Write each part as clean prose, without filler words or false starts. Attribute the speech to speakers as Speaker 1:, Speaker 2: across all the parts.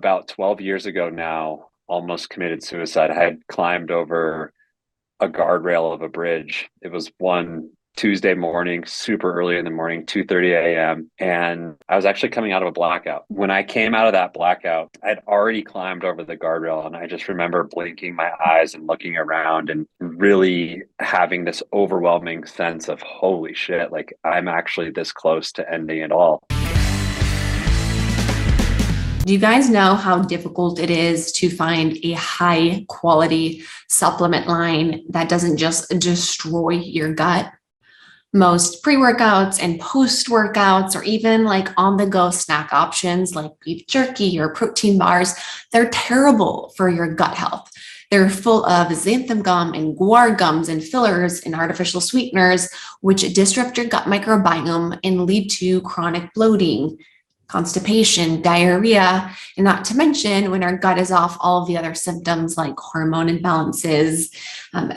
Speaker 1: about 12 years ago now, almost committed suicide. I had climbed over a guardrail of a bridge. It was one Tuesday morning, super early in the morning, 2:30 a.m. And I was actually coming out of a blackout. When I came out of that blackout, I'd already climbed over the guardrail. And I just remember blinking my eyes and looking around and really having this overwhelming sense of, holy shit, like I'm actually this close to ending it all.
Speaker 2: Do you guys know how difficult it is to find a high quality supplement line that doesn't just destroy your gut? Most pre-workouts and post-workouts, or even like on-the-go snack options like beef jerky or protein bars, they're terrible for your gut health. They're full of xanthan gum and guar gums and fillers and artificial sweeteners, which disrupt your gut microbiome and lead to chronic bloating, constipation, diarrhea, and not to mention when our gut is off, all of the other symptoms like hormone imbalances,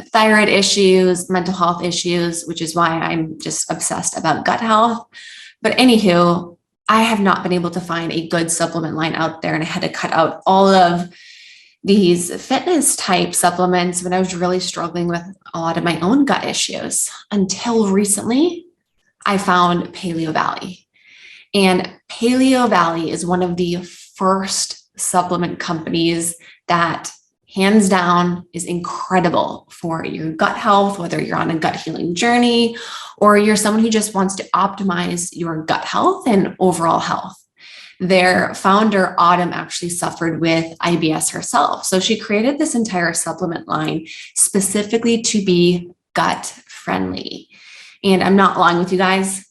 Speaker 2: thyroid issues, mental health issues, which is why I'm just obsessed about gut health. But anywho, I have not been able to find a good supplement line out there, and I had to cut out all of these fitness type supplements when I was really struggling with a lot of my own gut issues. Until recently, I found Paleo Valley. And Paleo Valley is one of the first supplement companies that hands down is incredible for your gut health, whether you're on a gut healing journey or you're someone who just wants to optimize your gut health and overall health. Their founder, Autumn, actually suffered with IBS herself. So she created this entire supplement line specifically to be gut friendly. And I'm not lying with you guys.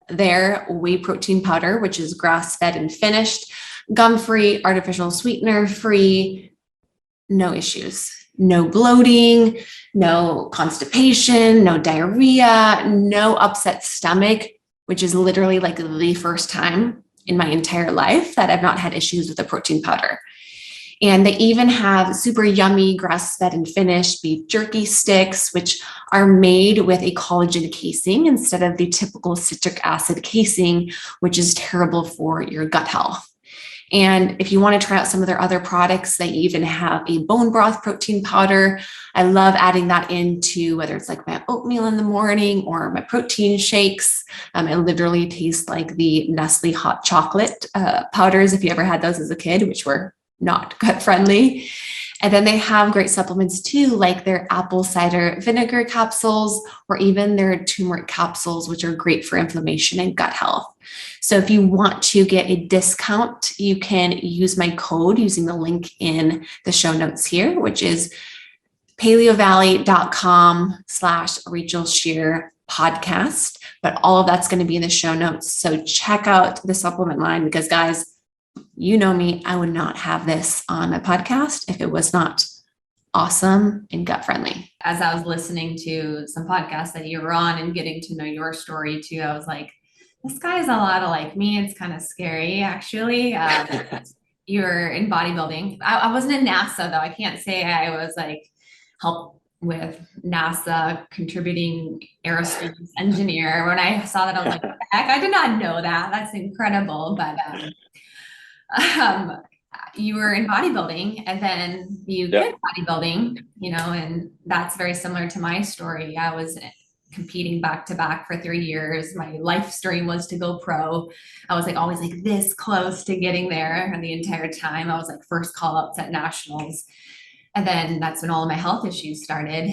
Speaker 2: Their whey protein powder, which is grass-fed and finished, gum-free, artificial sweetener-free, no issues, no bloating, no constipation, no diarrhea, no upset stomach, which is literally like the first time in my entire life that I've not had issues with a protein powder. And they even have super yummy grass-fed and finished beef jerky sticks, which are made with a collagen casing instead of the typical citric acid casing, which is terrible for your gut health. And if you want to try out some of their other products, they even have a bone broth protein powder. I love adding that into whether it's like my oatmeal in the morning or my protein shakes. It literally tastes like the Nestle hot chocolate powders, if you ever had those as a kid, which were not gut friendly. And then they have great supplements too, like their apple cider vinegar capsules or even their turmeric capsules, which are great for inflammation and gut health. So if you want to get a discount, you can use my code using the link in the show notes here, which is paleovalley.com/Rachel Scheer podcast. But all of that's going to be in the show notes. So check out the supplement line because guys, you know me, I would not have this on my podcast if it was not awesome and gut friendly.
Speaker 3: As I was listening to some podcasts that you were on and getting to know your story too, I was like, this guy's a lot like me. It's kind of scary, actually. You're in bodybuilding. I wasn't in NASA, though. I can't say I was like help with NASA contributing aerospace engineer. When I saw that, I was like, heck, I did not know that. That's incredible. But you were in bodybuilding and then you quit bodybuilding, and that's very similar to my story. I was competing back to back for 3 years. My life dream was to go pro. I was like always like this close to getting there. And the entire time I was like first call ups at nationals. And then that's when all of my health issues started,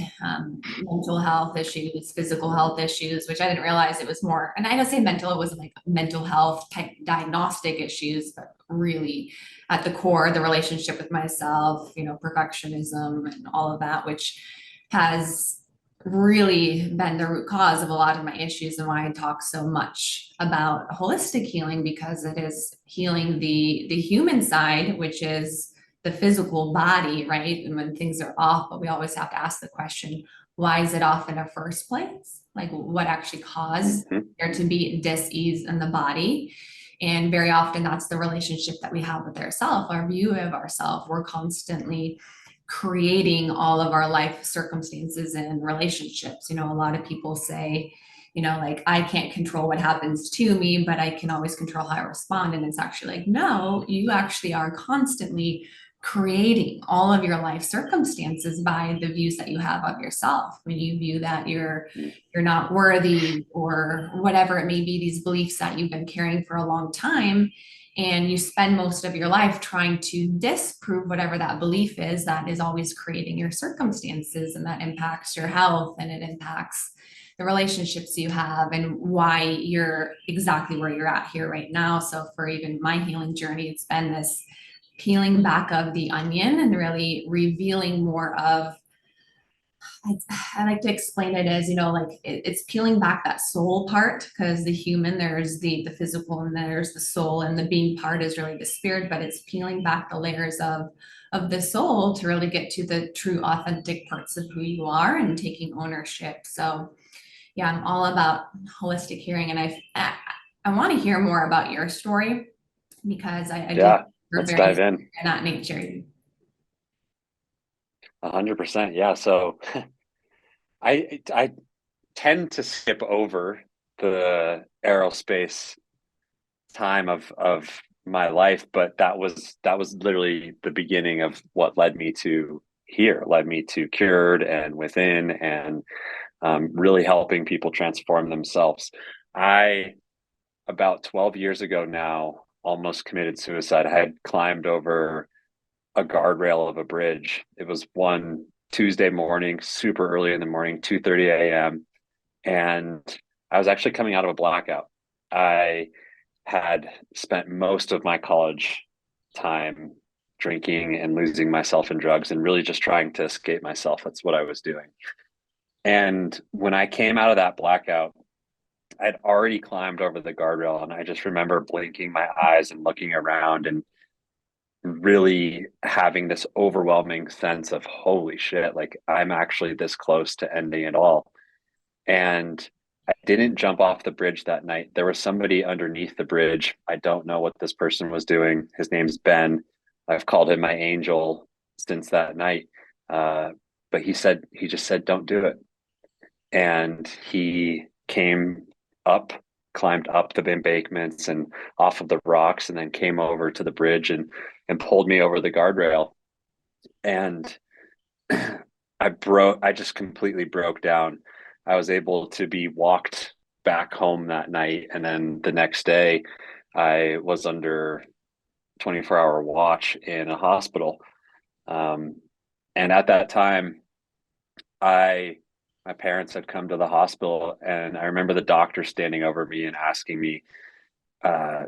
Speaker 3: mental health issues, physical health issues, which I didn't realize it was more. And I don't say mental, it wasn't like mental health type diagnostic issues, but really at the core, the relationship with myself, perfectionism and all of that, which has really been the root cause of a lot of my issues and why I talk so much about holistic healing, because it is healing the human side, which is the physical body, right? And when things are off, but we always have to ask the question, why is it off in the first place? Like what actually caused there to be dis-ease in the body? And very often that's the relationship that we have with ourselves, our view of ourselves. We're constantly creating all of our life circumstances and relationships. A lot of people say, like I can't control what happens to me, but I can always control how I respond. And it's actually like, no, you actually are constantly creating all of your life circumstances by the views that you have of yourself. When you view that you're not worthy or whatever it may be, these beliefs that you've been carrying for a long time, and you spend most of your life trying to disprove whatever that belief is, that is always creating your circumstances, and that impacts your health, and it impacts the relationships you have, and why you're exactly where you're at here right now. So for even my healing journey, it's been this peeling back of the onion and really revealing more of, I like to explain it as, like it's peeling back that soul part, because the human, there's the physical, and there's the soul, and the being part is really the spirit, but it's peeling back the layers of the soul to really get to the true authentic parts of who you are and taking ownership. So yeah, I'm all about holistic healing, and I want to hear more about your story, because I do, you're
Speaker 1: let's
Speaker 3: very
Speaker 1: dive in.
Speaker 3: in that nature.
Speaker 1: 100%. Yeah. So I tend to skip over the aerospace time of my life, but that was literally the beginning of what led me to here, led me to Cured and Within, and really helping people transform themselves. I, about 12 years ago now, almost committed suicide. I had climbed over a guardrail of a bridge. It was one Tuesday morning, super early in the morning, 2:30 a.m. And I was actually coming out of a blackout. I had spent most of my college time drinking and losing myself in drugs and really just trying to escape myself. That's what I was doing. And when I came out of that blackout, I'd already climbed over the guardrail, and I just remember blinking my eyes and looking around and really having this overwhelming sense of, holy shit, like I'm actually this close to ending it all. And I didn't jump off the bridge that night. There was somebody underneath the bridge. I don't know what this person was doing. His name's Ben. I've called him my angel since that night. But he just said, don't do it. And he came up, climbed up the embankments and off of the rocks, and then came over to the bridge and pulled me over the guardrail. And I just completely broke down. I was able to be walked back home that night, and then the next day I was under 24-hour watch in a hospital. And at that time, my parents had come to the hospital, and I remember the doctor standing over me and asking me,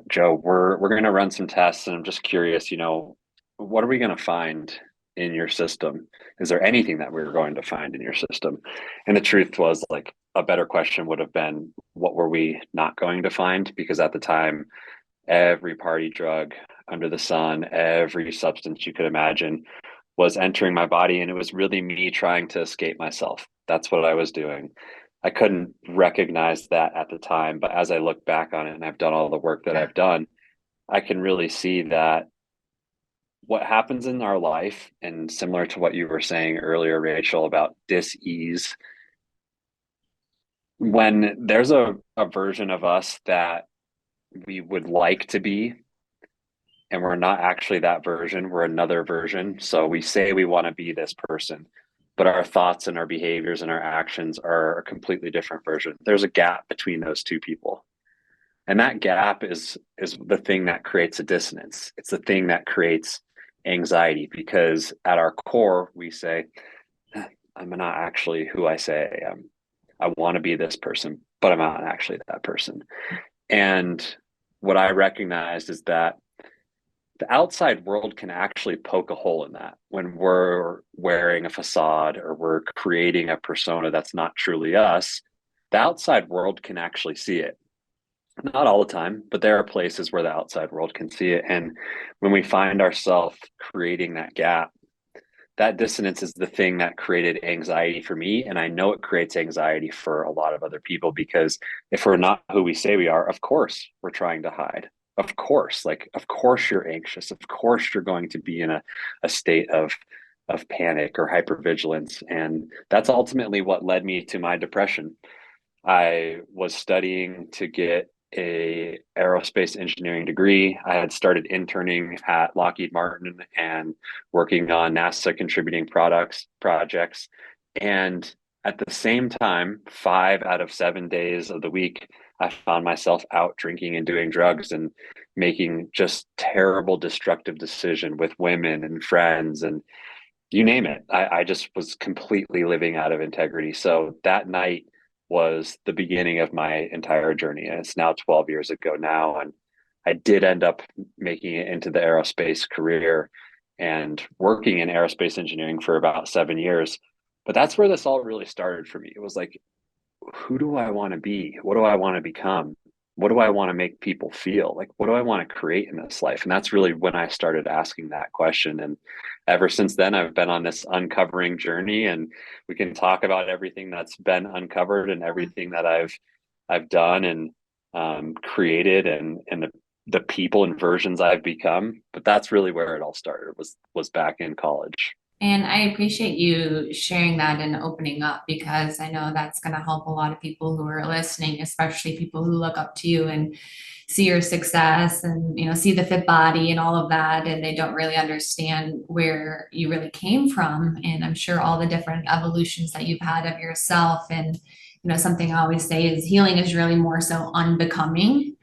Speaker 1: Joe, we're going to run some tests, and I'm just curious, what are we going to find in your system? Is there anything that we're going to find in your system? And the truth was, like, a better question would have been, what were we not going to find? Because at the time, every party drug under the sun, every substance you could imagine was entering my body, and it was really me trying to escape myself. That's what I was doing. I couldn't recognize that at the time, but as I look back on it and I've done all the work that I've done, I can really see that what happens in our life, and similar to what you were saying earlier, Rachel, about dis-ease, when there's a version of us that we would like to be, and we're not actually that version, we're another version. So we say we want to be this person, but our thoughts and our behaviors and our actions are a completely different version. There's a gap between those two people. And that gap is the thing that creates a dissonance. It's the thing that creates anxiety, because at our core, we say, I'm not actually who I say I am. I want to be this person, but I'm not actually that person. And what I recognized is that the outside world can actually poke a hole in that when we're wearing a facade or we're creating a persona that's not truly us. The outside world can actually see it. Not all the time, but there are places where the outside world can see it. And when we find ourselves creating that gap, that dissonance is the thing that created anxiety for me. And I know it creates anxiety for a lot of other people, because if we're not who we say we are, of course, we're trying to hide. Of course, of course you're anxious. Of course you're going to be in a state of panic or hypervigilance. And that's ultimately what led me to my depression. I was studying to get a aerospace engineering degree. I had started interning at Lockheed Martin and working on NASA contributing projects. And at the same time, 5 out of 7 days of the week, I found myself out drinking and doing drugs and making just terrible, destructive decision with women and friends and you name it. I just was completely living out of integrity. So that night was the beginning of my entire journey. And it's now 12 years ago now. And I did end up making it into the aerospace career and working in aerospace engineering for about 7 years. But that's where this all really started for me. It was like, who do I want to be? What do I want to become? What do I want to make people feel? Like, what do I want to create in this life? And that's really when I started asking that question. And ever since then, I've been on this uncovering journey, and we can talk about everything that's been uncovered and everything that I've done and created and the people and versions I've become. But that's really where it all started was back in college.
Speaker 3: And I appreciate you sharing that and opening up, because I know that's going to help a lot of people who are listening, especially people who look up to you and see your success and, see the fit body and all of that. And they don't really understand where you really came from. And I'm sure all the different evolutions that you've had of yourself. And, something I always say is healing is really more so unbecoming.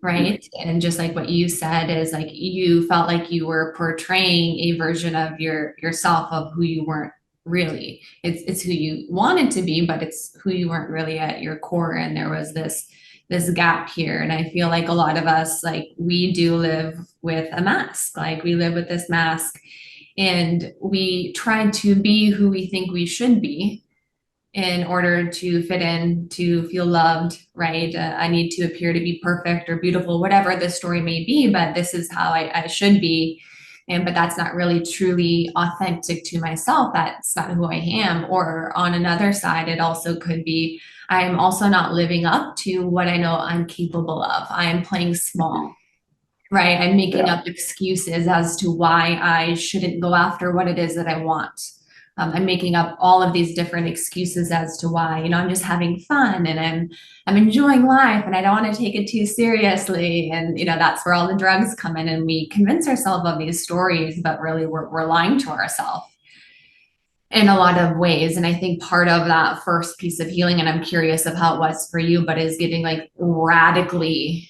Speaker 3: Right. And just like what you said is like you felt like you were portraying a version of yourself of who you weren't really. It's who you wanted to be, but it's who you weren't really at your core. And there was this gap here. And I feel like a lot of us, like, we do live with a mask. Like, we live with this mask and we try to be who we think we should be in order to fit in, to feel loved, right? I need to appear to be perfect or beautiful, whatever the story may be, but this is how I should be. But that's not really truly authentic to myself. That's not who I am. Or on another side, it also could be, I'm also not living up to what I know I'm capable of. I am playing small, right? I'm making up excuses as to why I shouldn't go after what it is that I want. I'm making up all of these different excuses as to why, I'm just having fun and I'm enjoying life and I don't want to take it too seriously. And, that's where all the drugs come in and we convince ourselves of these stories, but really we're lying to ourselves in a lot of ways. And I think part of that first piece of healing, and I'm curious of how it was for you, but is getting like radically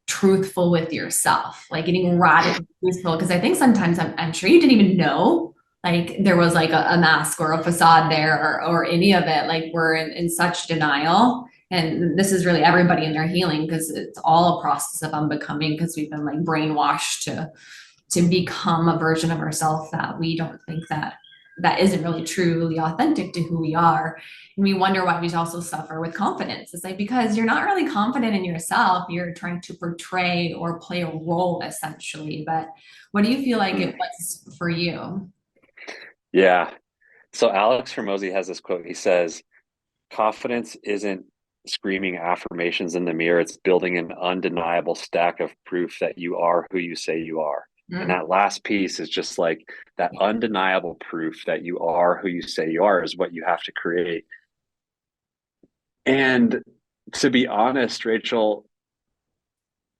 Speaker 3: truthful with yourself, like getting radically truthful. Because I think sometimes I'm sure you didn't even know like there was like a mask or a facade there or any of it. Like, we're in such denial. And this is really everybody in their healing, because it's all a process of unbecoming, because we've been like brainwashed to become a version of ourselves that we don't think that isn't really truly authentic to who we are. And we wonder why we also suffer with confidence. It's like, because you're not really confident in yourself, you're trying to portray or play a role essentially. But what do you feel like it was for you?
Speaker 1: Yeah. So Alex Hormozy has this quote. He says, confidence isn't screaming affirmations in the mirror. It's building an undeniable stack of proof that you are who you say you are. And that last piece is just like that undeniable proof that you are who you say you are is what you have to create. And to be honest, Rachel,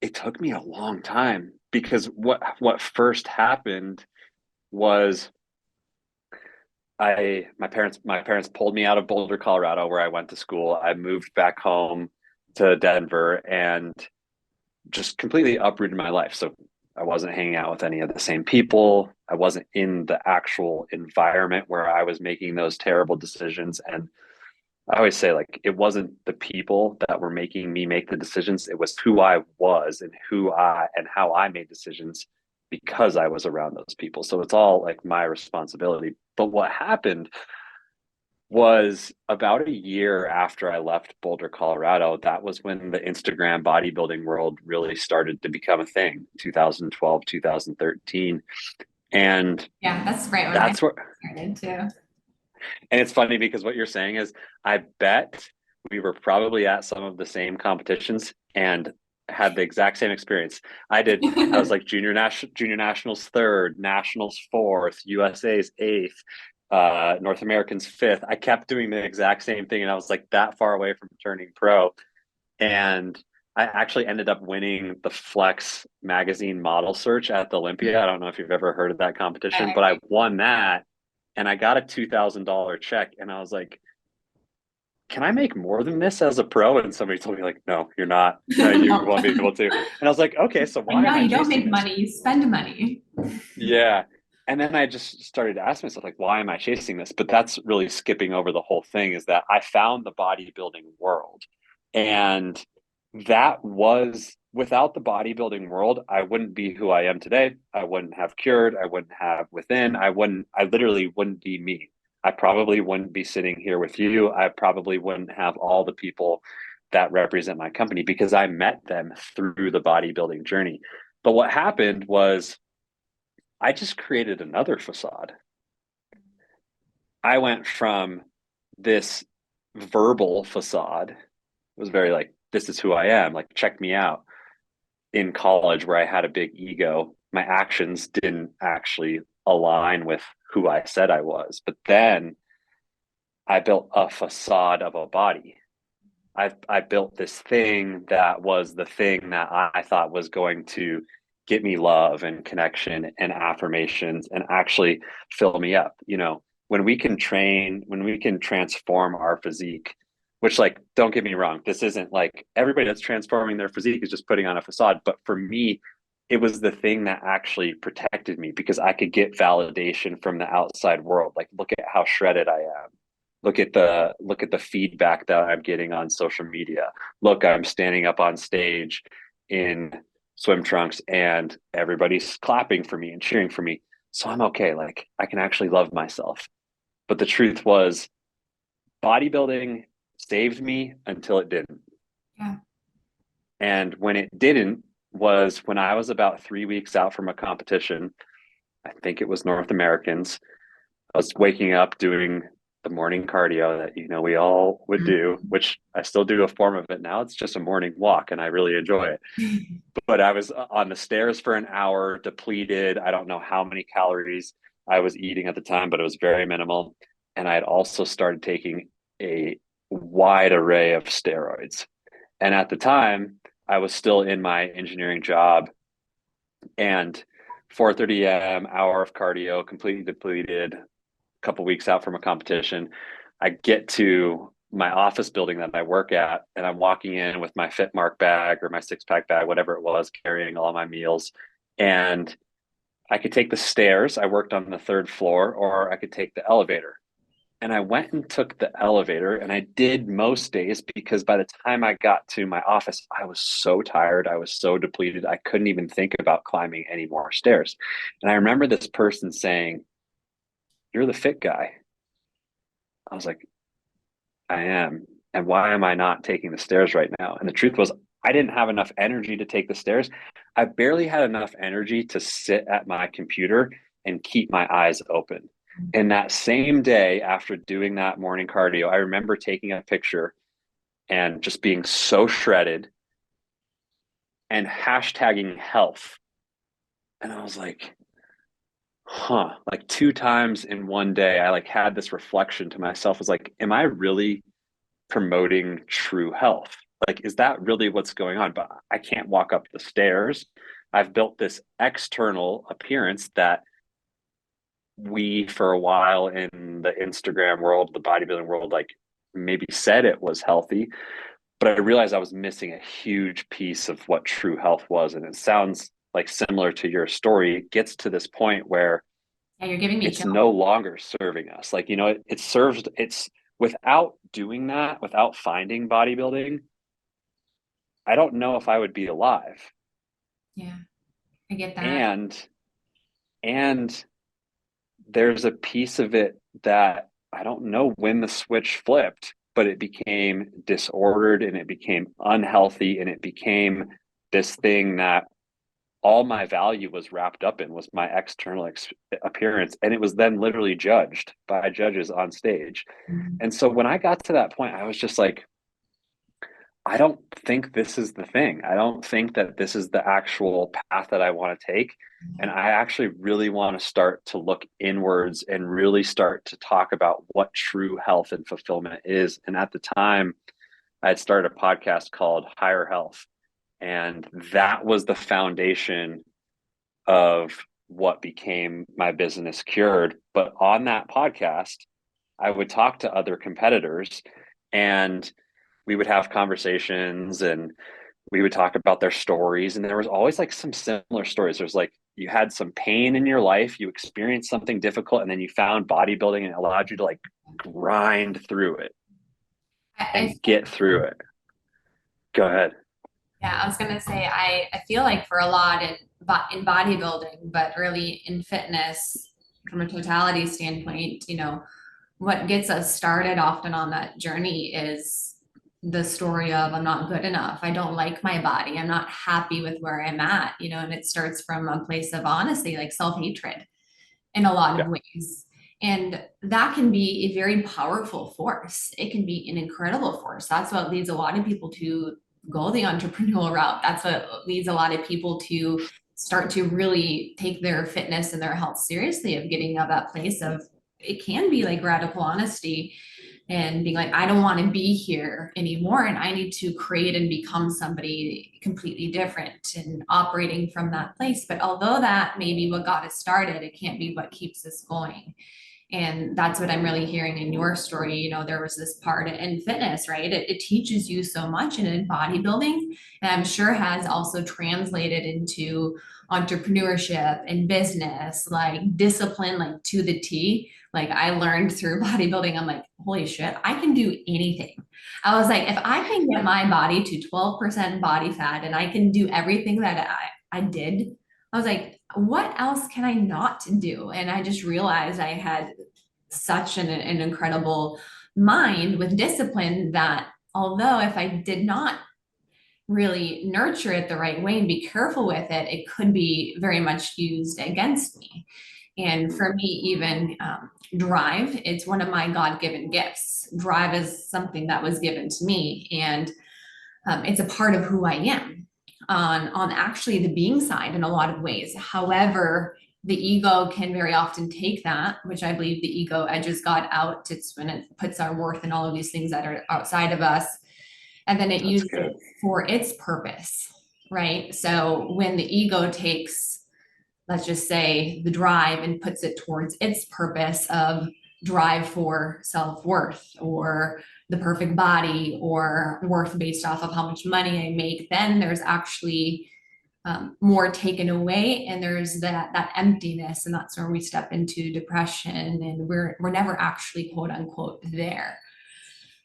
Speaker 1: it took me a long time, because what first happened was my parents pulled me out of Boulder, Colorado, where I went to school. I moved back home to Denver and just completely uprooted my life. So I wasn't hanging out with any of the same people. I wasn't in the actual environment where I was making those terrible decisions. And I always say, like, it wasn't the people that were making me make the decisions. It was who I was and how I made decisions because I was around those people. So it's all like my responsibility. But what happened was about a year after I left Boulder, Colorado, that was when the Instagram bodybuilding world really started to become a thing, 2012, 2013. And
Speaker 3: yeah, that's right.
Speaker 1: That's where
Speaker 3: I started too.
Speaker 1: And it's funny because what you're saying is, I bet we were probably at some of the same competitions and had the exact same experience. I was like junior nationals third, nationals fourth, USA's eighth. North American's fifth. I kept doing the exact same thing, and I was like that far away from turning pro. And I actually ended up winning the Flex magazine model search at the Olympia. I don't know if you've ever heard of that competition, but I won that, and I got a $2,000 check. And I was like, can I make more than this as a pro? And somebody told me, like, no, you're not. No, you won't be able to. And I was like, okay, so why am I
Speaker 3: you don't
Speaker 1: chasing
Speaker 3: make
Speaker 1: this?
Speaker 3: money, you spend money.
Speaker 1: Yeah. And then I just started to ask myself, like, why am I chasing this? But that's really skipping over the whole thing, is that I found the bodybuilding world. And that was, without the bodybuilding world, I wouldn't be who I am today. I wouldn't have cured. I wouldn't have within. I literally wouldn't be me. I probably wouldn't be sitting here with you. I probably wouldn't have all the people that represent my company, because I met them through the bodybuilding journey. But what happened was I just created another facade. I went from this verbal facade, it was very like, this is who I am, like, check me out. In college, where I had a big ego, my actions didn't actually align with who I said I was. But then I built a facade of a body. I built this thing that was the thing that I thought was going to get me love and connection and affirmations and actually fill me up. You know, when we can train, when we can transform our physique, which, like, don't get me wrong, this isn't like everybody that's transforming their physique is just putting on a facade. But for me, it was the thing that actually protected me, because I could get validation from the outside world. Like, look at how shredded I am. Look at the feedback that I'm getting on social media. Look, I'm standing up on stage in swim trunks and everybody's clapping for me and cheering for me. So I'm okay. Like, I can actually love myself. But the truth was, bodybuilding saved me until it didn't.
Speaker 3: Yeah.
Speaker 1: And when it didn't was when I was about 3 weeks out from a competition. I think it was North Americans. I was waking up doing the morning cardio that, you know, we all would do, which I still do a form of it now. It's just a morning walk and I really enjoy it. But I was on the stairs for an hour, depleted. I don't know how many calories I was eating at the time, but it was very minimal. And I had also started taking a wide array of steroids. And at the time, I was still in my engineering job, and 4:30 a.m., hour of cardio, completely depleted, a couple weeks out from a competition. I get to my office building that I work at, and I'm walking in with my Fitmark bag or my 6-pack bag, whatever it was, carrying all my meals. And I could take the stairs. I worked on the third floor, or I could take the elevator. And I went and took the elevator, and I did most days, because by the time I got to my office, I was so tired. I was so depleted. I couldn't even think about climbing any more stairs. And I remember this person saying, "You're the fit guy." I was like, I am. And why am I not taking the stairs right now? And the truth was, I didn't have enough energy to take the stairs. I barely had enough energy to sit at my computer and keep my eyes open. And that same day, after doing that morning cardio, I remember taking a picture and just being so shredded and hashtagging health. And I was like, like 2 times in one day, I like had this reflection to myself. I was like, am I really promoting true health? Like, is that really what's going on? But I can't walk up the stairs. I've built this external appearance that we, for a while in the Instagram world, the bodybuilding world, like, maybe said it was healthy, but I realized I was missing a huge piece of what true health was. And it sounds like similar to your story. It gets to this point where
Speaker 3: you're giving me
Speaker 1: it's no longer serving us. Like, you know, it serves, it's, without doing that, without finding bodybuilding, I don't know if I would be alive.
Speaker 3: Yeah, I get that.
Speaker 1: And there's a piece of it that I don't know when the switch flipped, but it became disordered and it became unhealthy, and it became this thing that all my value was wrapped up in, was my external appearance. And it was then literally judged by judges on stage. And so when I got to that point, I was just like, I don't think this is the thing. I don't think that this is the actual path that I want to take. And I actually really want to start to look inwards and really start to talk about what true health and fulfillment is. And at the time, I had started a podcast called Higher Health. And that was the foundation of what became my business, Cured. But on that podcast, I would talk to other competitors, and we would have conversations, and we would talk about their stories. And there was always like some similar stories. There's like, you had some pain in your life, you experienced something difficult, and then you found bodybuilding and it allowed you to like grind through it and get through it. Go ahead.
Speaker 3: Yeah, I was gonna say I feel like for a lot in bodybuilding, but really in fitness from a totality standpoint, what gets us started often on that journey is the story of I'm not good enough. I don't like my body. I'm not happy with where I'm at, and it starts from a place of honesty, like self-hatred in a lot of ways. And that can be a very powerful force. It can be an incredible force. That's what leads a lot of people to go the entrepreneurial route. That's what leads a lot of people to start to really take their fitness and their health seriously, of getting out that place of, it can be like radical honesty and being like, I don't want to be here anymore. And I need to create and become somebody completely different and operating from that place. But although that may be what got us started, it can't be what keeps us going. And that's what I'm really hearing in your story. There was this part in fitness, right? It teaches you so much, and in bodybuilding, and I'm sure has also translated into entrepreneurship and business, like discipline, like to the T. Like I learned through bodybuilding, I'm like, holy shit, I can do anything. I was like, if I can get my body to 12% body fat and I can do everything that I did, I was like, what else can I not do? And I just realized I had such an incredible mind with discipline that although if I did not really nurture it the right way and be careful with it, it could be very much used against me. And for me, even drive, it's one of my God-given gifts. Drive is something that was given to me, and it's a part of who I am on actually the being side in a lot of ways. However, the ego can very often take that, which I believe the ego edges God out. It's when it puts our worth in all of these things that are outside of us, and then it uses it for its purpose, right? So when the ego takes, let's just say, the drive and puts it towards its purpose of drive for self-worth or the perfect body or worth based off of how much money I make, then there's actually more taken away, and there's that emptiness, and that's where we step into depression, and we're never actually quote unquote there.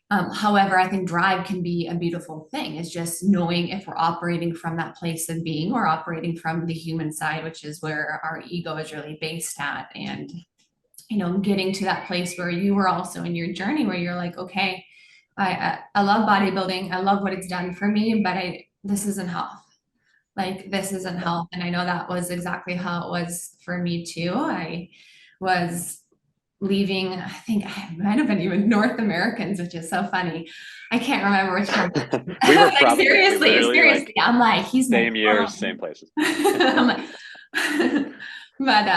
Speaker 3: However, I think drive can be a beautiful thing. It's just knowing if we're operating from that place of being or operating from the human side, which is where our ego is really based at. And, getting to that place where you were also in your journey where you're like, okay, I love bodybuilding. I love what it's done for me, but this isn't health. Like this isn't health. And I know that was exactly how it was for me too. I was leaving, I think I might have been even North Americans, which is so funny. I can't remember which one.
Speaker 1: We were
Speaker 3: like, seriously.
Speaker 1: Like,
Speaker 3: I'm like, he's
Speaker 1: same years, same places.
Speaker 3: I'm like, but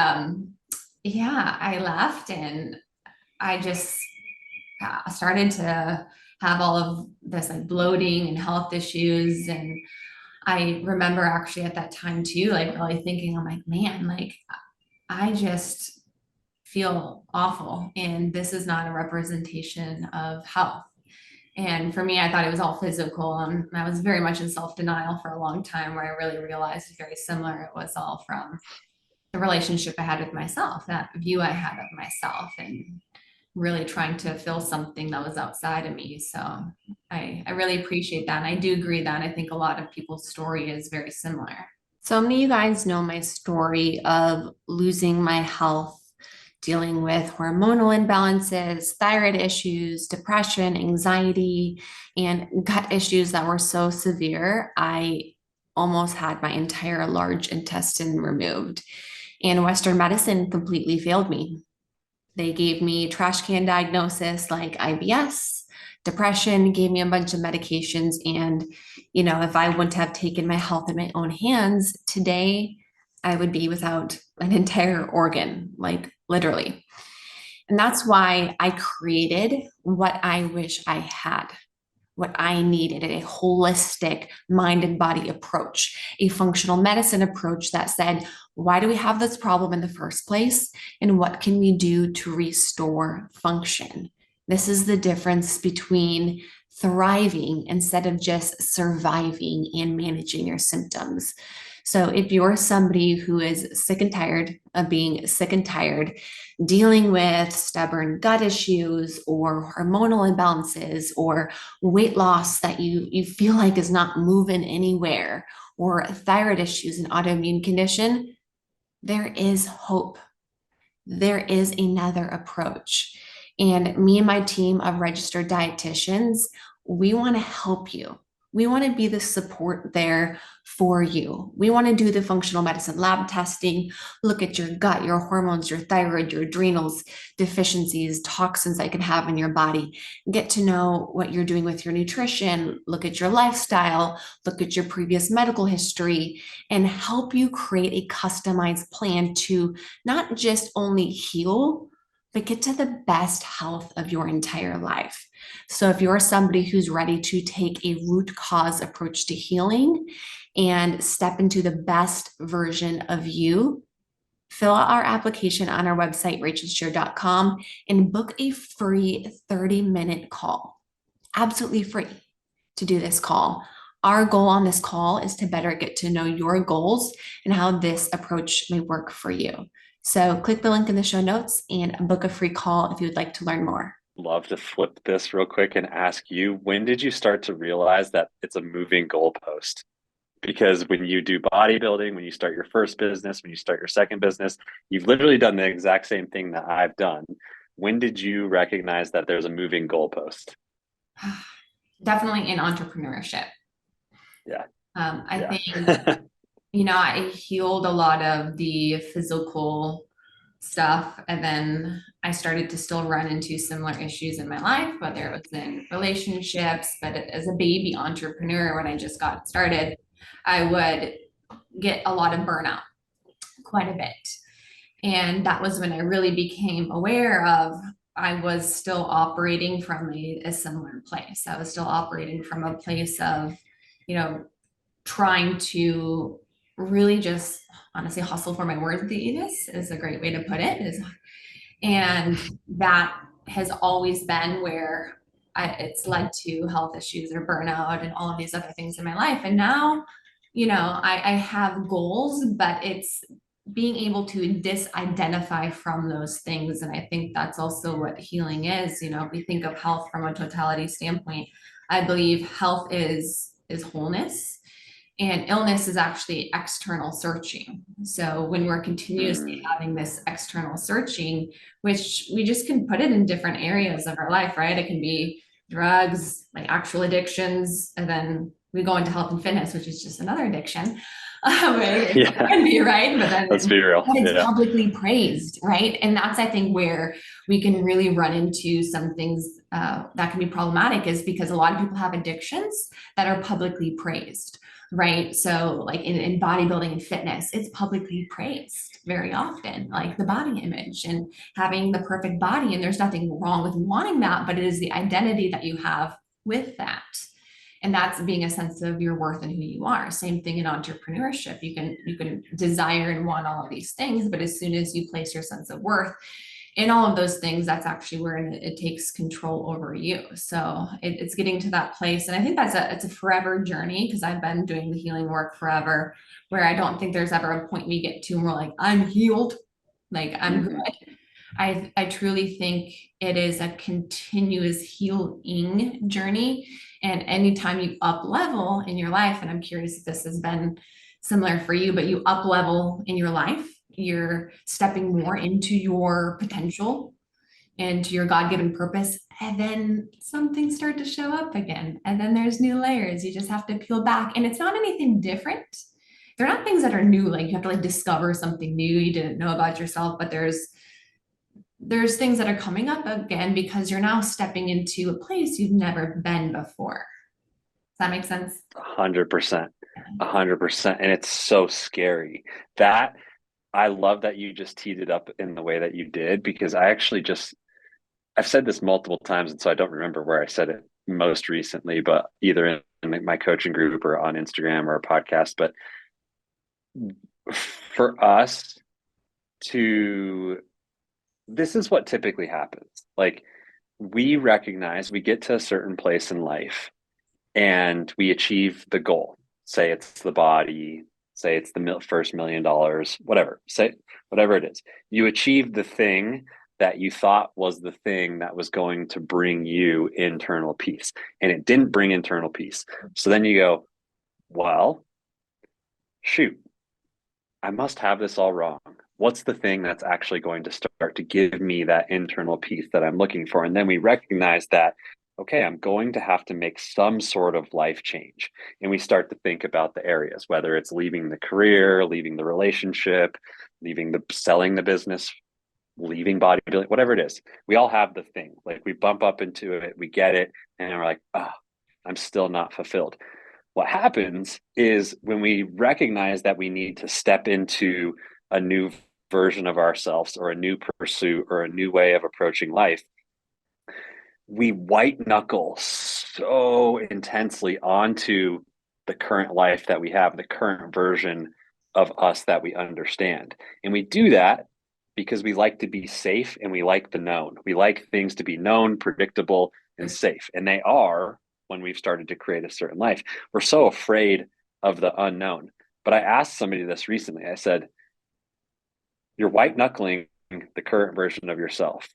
Speaker 3: yeah, I left, and I just started to have all of this like bloating and health issues. And I remember actually at that time too, like really thinking, I'm like, man, like I just feel awful, and this is not a representation of health. And for me, I thought it was all physical, and I was very much in self-denial for a long time, where I really realized it's very similar. It was all from the relationship I had with myself, that view I had of myself, and really trying to fill something that was outside of me. So I really appreciate that. And I do agree that I think a lot of people's story is very similar.
Speaker 2: So many of you guys know my story of losing my health, dealing with hormonal imbalances, thyroid issues, depression, anxiety, and gut issues that were so severe. I almost had my entire large intestine removed, and Western medicine completely failed me. They gave me trash can diagnosis like IBS, depression, gave me a bunch of medications. And, if I wouldn't have taken my health in my own hands today, I would be without an entire organ, like literally. And that's why I created what I wish I had, what I needed, a holistic mind and body approach, a functional medicine approach that said, why do we have this problem in the first place? And what can we do to restore function? This is the difference between thriving instead of just surviving and managing your symptoms. So if you're somebody who is sick and tired of being sick and tired, dealing with stubborn gut issues or hormonal imbalances or weight loss that you feel like is not moving anywhere, or thyroid issues and autoimmune condition, there is hope. There is another approach. And me and my team of registered dietitians, we want to help you. We want to be the support there for you. We want to do the functional medicine lab testing, look at your gut, your hormones, your thyroid, your adrenals, deficiencies, toxins that you can have in your body, get to know what you're doing with your nutrition, look at your lifestyle, look at your previous medical history, and help you create a customized plan to not just only heal, but get to the best health of your entire life. So if you're somebody who's ready to take a root cause approach to healing and step into the best version of you, fill out our application on our website, rachelscheer.com, and book a free 30-minute call. Absolutely free to do this call. Our goal on this call is to better get to know your goals and how this approach may work for you. So click the link in the show notes and book a free call if you would like to learn more.
Speaker 1: Love to flip this real quick and ask you, when did you start to realize that it's a moving goalpost? Because when you do bodybuilding, when you start your first business, when you start your second business, you've literally done the exact same thing that I've done. When did you recognize that there's a moving goalpost?
Speaker 3: Definitely in entrepreneurship.
Speaker 1: Yeah.
Speaker 3: I think, I healed a lot of the physical stuff, and then I started to still run into similar issues in my life, whether it was in relationships, but as a baby entrepreneur, when I just got started, I would get a lot of burnout, quite a bit. And that was when I really became aware of I was still operating from a similar place. I was still operating from a place of, trying to really just honestly hustle for my worthiness is a great way to put it. And that has always been where it's led to health issues or burnout and all of these other things in my life. And now, I have goals, but it's being able to disidentify from those things. And I think that's also what healing is. We think of health from a totality standpoint. I believe health is wholeness. And illness is actually external searching. So when we're continuously having this external searching, which we just can put it in different areas of our life, right? It can be drugs, like actual addictions, and then we go into health and fitness, which is just another addiction. It can be, right? But then
Speaker 1: let's be real.
Speaker 3: It's publicly praised, right? And that's, I think, where we can really run into some things that can be problematic, is because a lot of people have addictions that are publicly praised. Right. So like in bodybuilding and fitness, it's publicly praised very often, like the body image and having the perfect body. And there's nothing wrong with wanting that, but it is the identity that you have with that. And that's being a sense of your worth and who you are. Same thing in entrepreneurship. You can desire and want all of these things, but as soon as you place your sense of worth in all of those things, that's actually where it takes control over you. So it's getting to that place. And I think it's a forever journey, because I've been doing the healing work forever, where I don't think there's ever a point we get to and we're like, I'm healed, like I'm good. I truly think it is a continuous healing journey. And anytime you up level in your life, and I'm curious if this has been similar for you, but you up level in your life, you're stepping more into your potential and to your God-given purpose. And then some things start to show up again. And then there's new layers. You just have to peel back. And it's not anything different. They're not things that are new. Like you have to discover something new you didn't know about yourself, but there's there's things that are coming up again because you're now stepping into a place you've never been before. Does that make sense?
Speaker 1: 100%. 100%. And it's so scary. That I love that you just teed it up in the way that you did, because I've said this multiple times, and so I don't remember where I said it most recently, but either in my coaching group or on Instagram or a podcast. But for us this is what typically happens. Like, we recognize we get to a certain place in life and we achieve the goal. Say it's the body, say it's the first $1 million, whatever, say whatever it is. You achieve the thing that you thought was the thing that was going to bring you internal peace, and it didn't bring internal peace. So then you go, well, shoot, I must have this all wrong. What's the thing that's actually going to start to give me that internal peace that I'm looking for? And then we recognize that, okay, I'm going to have to make some sort of life change. And we start to think about the areas, whether it's leaving the career, leaving the relationship, selling the business, leaving bodybuilding, whatever it is. We all have the thing. Like, we bump up into it, we get it, and we're like, oh, I'm still not fulfilled. What happens is when we recognize that we need to step into a new version of ourselves or a new pursuit or a new way of approaching life, we white knuckle so intensely onto the current life that we have, the current version of us that we understand. And we do that because we like to be safe and we like the known. We like things to be known, predictable, and safe. And they are when we've started to create a certain life. We're so afraid of the unknown. But I asked somebody this recently. I said, you're white knuckling the current version of yourself.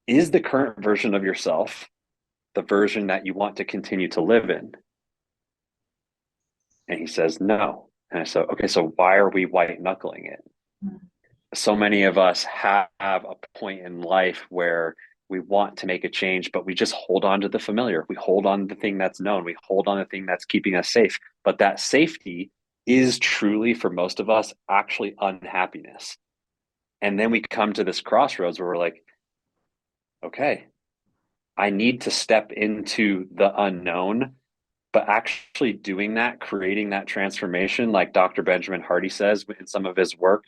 Speaker 1: Is the current version of yourself the version that you want to continue to live in? And he says, no. And I said, okay, so why are we white knuckling it? So many of us have a point in life where we want to make a change, but we just hold on to the familiar. We hold on to the thing that's known. We hold on to the thing that's keeping us safe. But that safety is truly, for most of us, actually unhappiness. And then we come to this crossroads where we're like, okay, I need to step into the unknown. But actually doing that, creating that transformation, like Dr. Benjamin Hardy says in some of his work,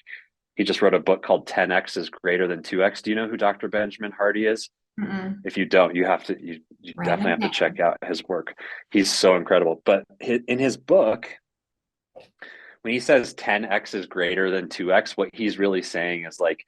Speaker 1: he just wrote a book called 10X is greater than 2X. Do you know who Dr. Benjamin Hardy is?
Speaker 3: Mm-mm.
Speaker 1: If you don't, you definitely have to check out his work. He's so incredible. But in his book, when he says 10X is greater than 2X, what he's really saying is, like,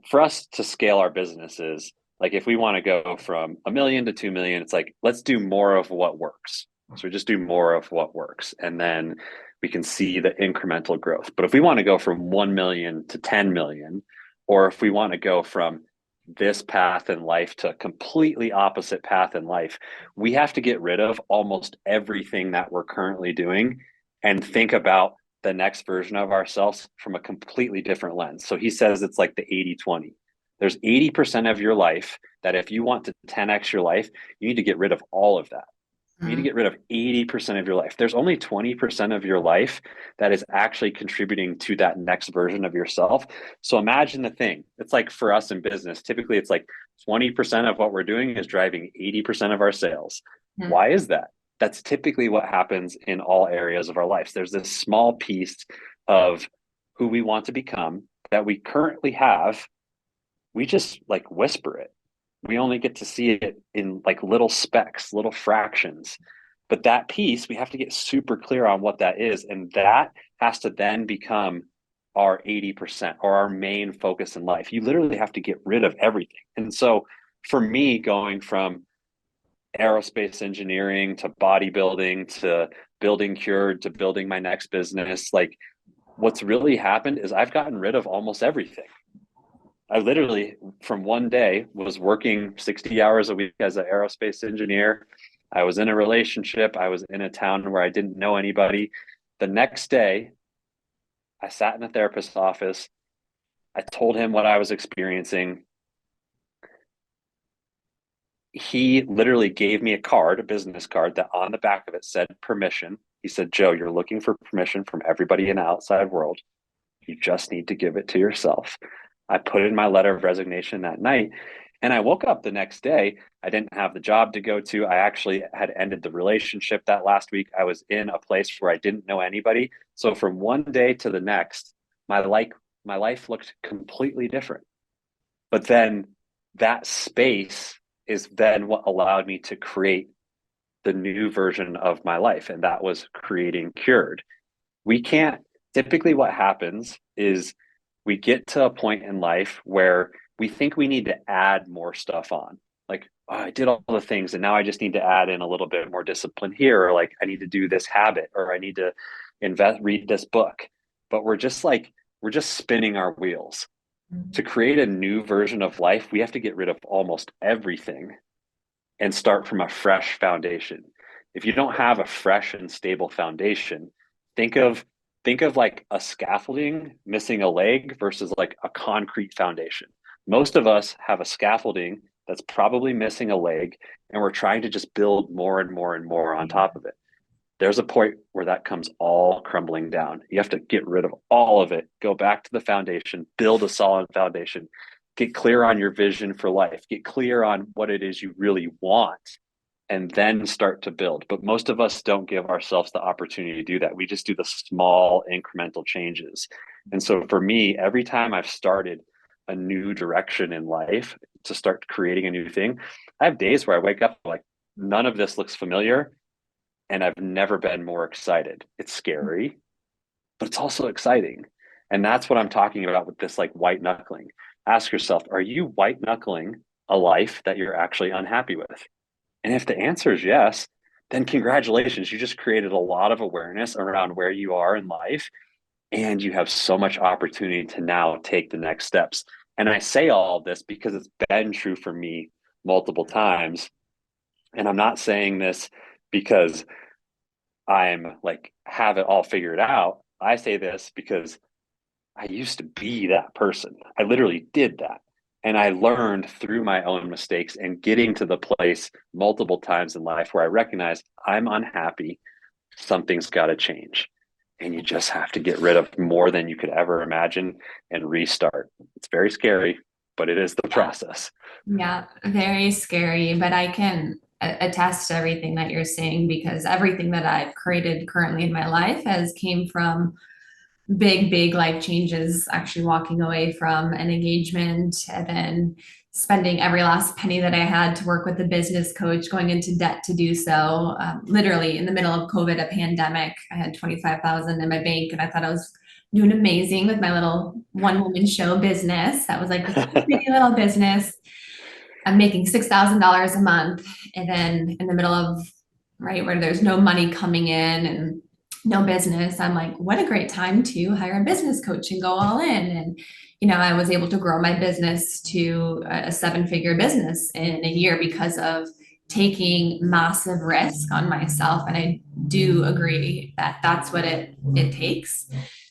Speaker 1: for us to scale our businesses, like, if we want to go from 1 million to 2 million, it's like, let's do more of what works. So we just do more of what works, and then we can see the incremental growth. But if we want to go from 1 million to 10 million, or if we want to go from this path in life to a completely opposite path in life, we have to get rid of almost everything that we're currently doing and think about the next version of ourselves from a completely different lens. So he says it's like the 80-20. There's 80% of your life that if you want to 10X your life, you need to get rid of all of that. You need to get rid of 80% of your life. There's only 20% of your life that is actually contributing to that next version of yourself. So imagine the thing. It's like, for us in business, typically it's like 20% of what we're doing is driving 80% of our sales. Why is that? That's typically what happens in all areas of our lives. There's this small piece of who we want to become that we currently have. We just like whisper it. We only get to see it in like little specks, little fractions. But that piece, we have to get super clear on what that is. And that has to then become our 80% or our main focus in life. You literally have to get rid of everything. And so for me, going from aerospace engineering to bodybuilding to building Cured to building my next business, like, what's really happened is I've gotten rid of almost everything. I literally, from one day, was working 60 hours a week as an aerospace engineer. I was in a relationship. I was in a town where I didn't know anybody. The next day, I sat in a therapist's office. I told him what I was experiencing. He literally gave me a business card that on the back of it said permission. He said, Joe, you're looking for permission from everybody in the outside world. You just need to give it to yourself. I put in my letter of resignation that night. And I woke up the next day. I didn't have the job to go to. I actually had ended the relationship that last week. I was in a place where I didn't know anybody. So from one day to the next, my life looked completely different. But then that space is then what allowed me to create the new version of my life. And that was creating Cured. We can't, typically what happens is we get to a point in life where we think we need to add more stuff on. Like, oh, I did all the things and now I just need to add in a little bit more discipline here, or like I need to do this habit, or I need to read this book. But we're just spinning our wheels. To create a new version of life, we have to get rid of almost everything and start from a fresh foundation. If you don't have a fresh and stable foundation, think of like a scaffolding missing a leg versus like a concrete foundation. Most of us have a scaffolding that's probably missing a leg, and we're trying to just build more and more and more on top of it. There's a point where that comes all crumbling down. You have to get rid of all of it, go back to the foundation, build a solid foundation, get clear on your vision for life, get clear on what it is you really want, and then start to build. But most of us don't give ourselves the opportunity to do that. We just do the small incremental changes. And so for me, every time I've started a new direction in life to start creating a new thing, I have days where I wake up like, none of this looks familiar. And I've never been more excited. It's scary, but it's also exciting. And that's what I'm talking about with this like white knuckling. Ask yourself, are you white knuckling a life that you're actually unhappy with? And if the answer is yes, then congratulations. You just created a lot of awareness around where you are in life. And you have so much opportunity to now take the next steps. And I say all of this because it's been true for me multiple times. And I'm not saying this because I'm like, have it all figured out. I say this because I used to be that person. I literally did that. And I learned through my own mistakes and getting to the place multiple times in life where I recognize I'm unhappy. Something's got to change. And you just have to get rid of more than you could ever imagine and restart. It's very scary, but it is the process.
Speaker 3: Yeah, very scary, but I can attest to everything that you're saying, because everything that I've created currently in my life has came from big life changes, actually walking away from an engagement and then spending every last penny that I had to work with a business coach, going into debt to do so. Literally in the middle of COVID, a pandemic, I had 25,000 in my bank and I thought I was doing amazing with my little one woman show business. That was like this pretty little business. I'm making $6,000 a month. And then in the middle of, right, where there's no money coming in and no business, I'm like, what a great time to hire a business coach and go all in. And, you know, I was able to grow my business to a 7-figure business in a year because of taking massive risk on myself. And I do agree that that's what it takes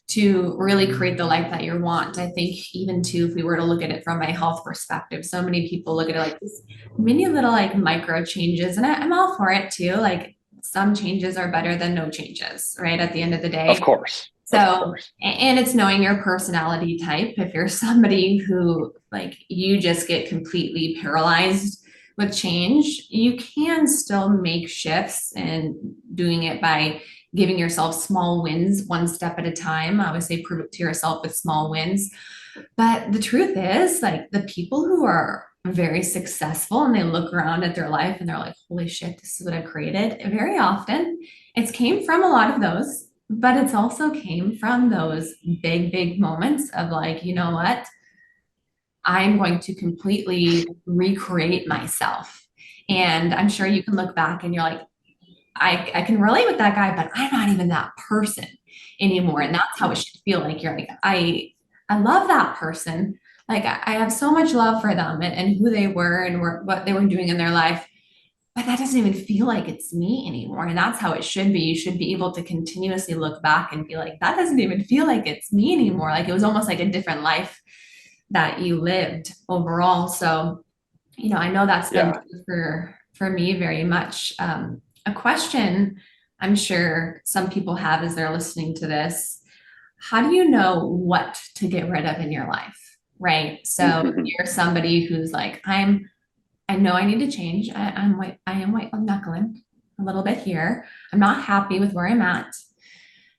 Speaker 3: to really create the life that you want. I think even too, if we were to look at it from a health perspective, so many people look at it like this many little like micro changes, and I'm all for it too. Like some changes are better than no changes, right? At the end of the day.
Speaker 1: Of course.
Speaker 3: So, and it's knowing your personality type. If you're somebody who like you just get completely paralyzed with change, you can still make shifts, and doing it by giving yourself small wins, one step at a time. I always say prove it to yourself with small wins. But the truth is, like the people who are very successful and they look around at their life and they're like, holy shit, this is what I created. Very often it's came from a lot of those, but it's also came from those big moments of like, you know what? I'm going to completely recreate myself. And I'm sure you can look back and you're like, I can relate with that guy, but I'm not even that person anymore. And that's how it should feel. Like you're like, I love that person. Like I have so much love for them and who they were and what they were doing in their life. But that doesn't even feel like it's me anymore. And that's how it should be. You should be able to continuously look back and be like, that doesn't even feel like it's me anymore. Like it was almost like a different life that you lived overall. So, you know, I know that's been for me very much. A question I'm sure some people have as they're listening to this: how do you know what to get rid of in your life? right? So
Speaker 1: Mhm.
Speaker 3: you're somebody who's like, I know I need to change. I am white knuckling a little bit here. I'm not happy with where I'm at.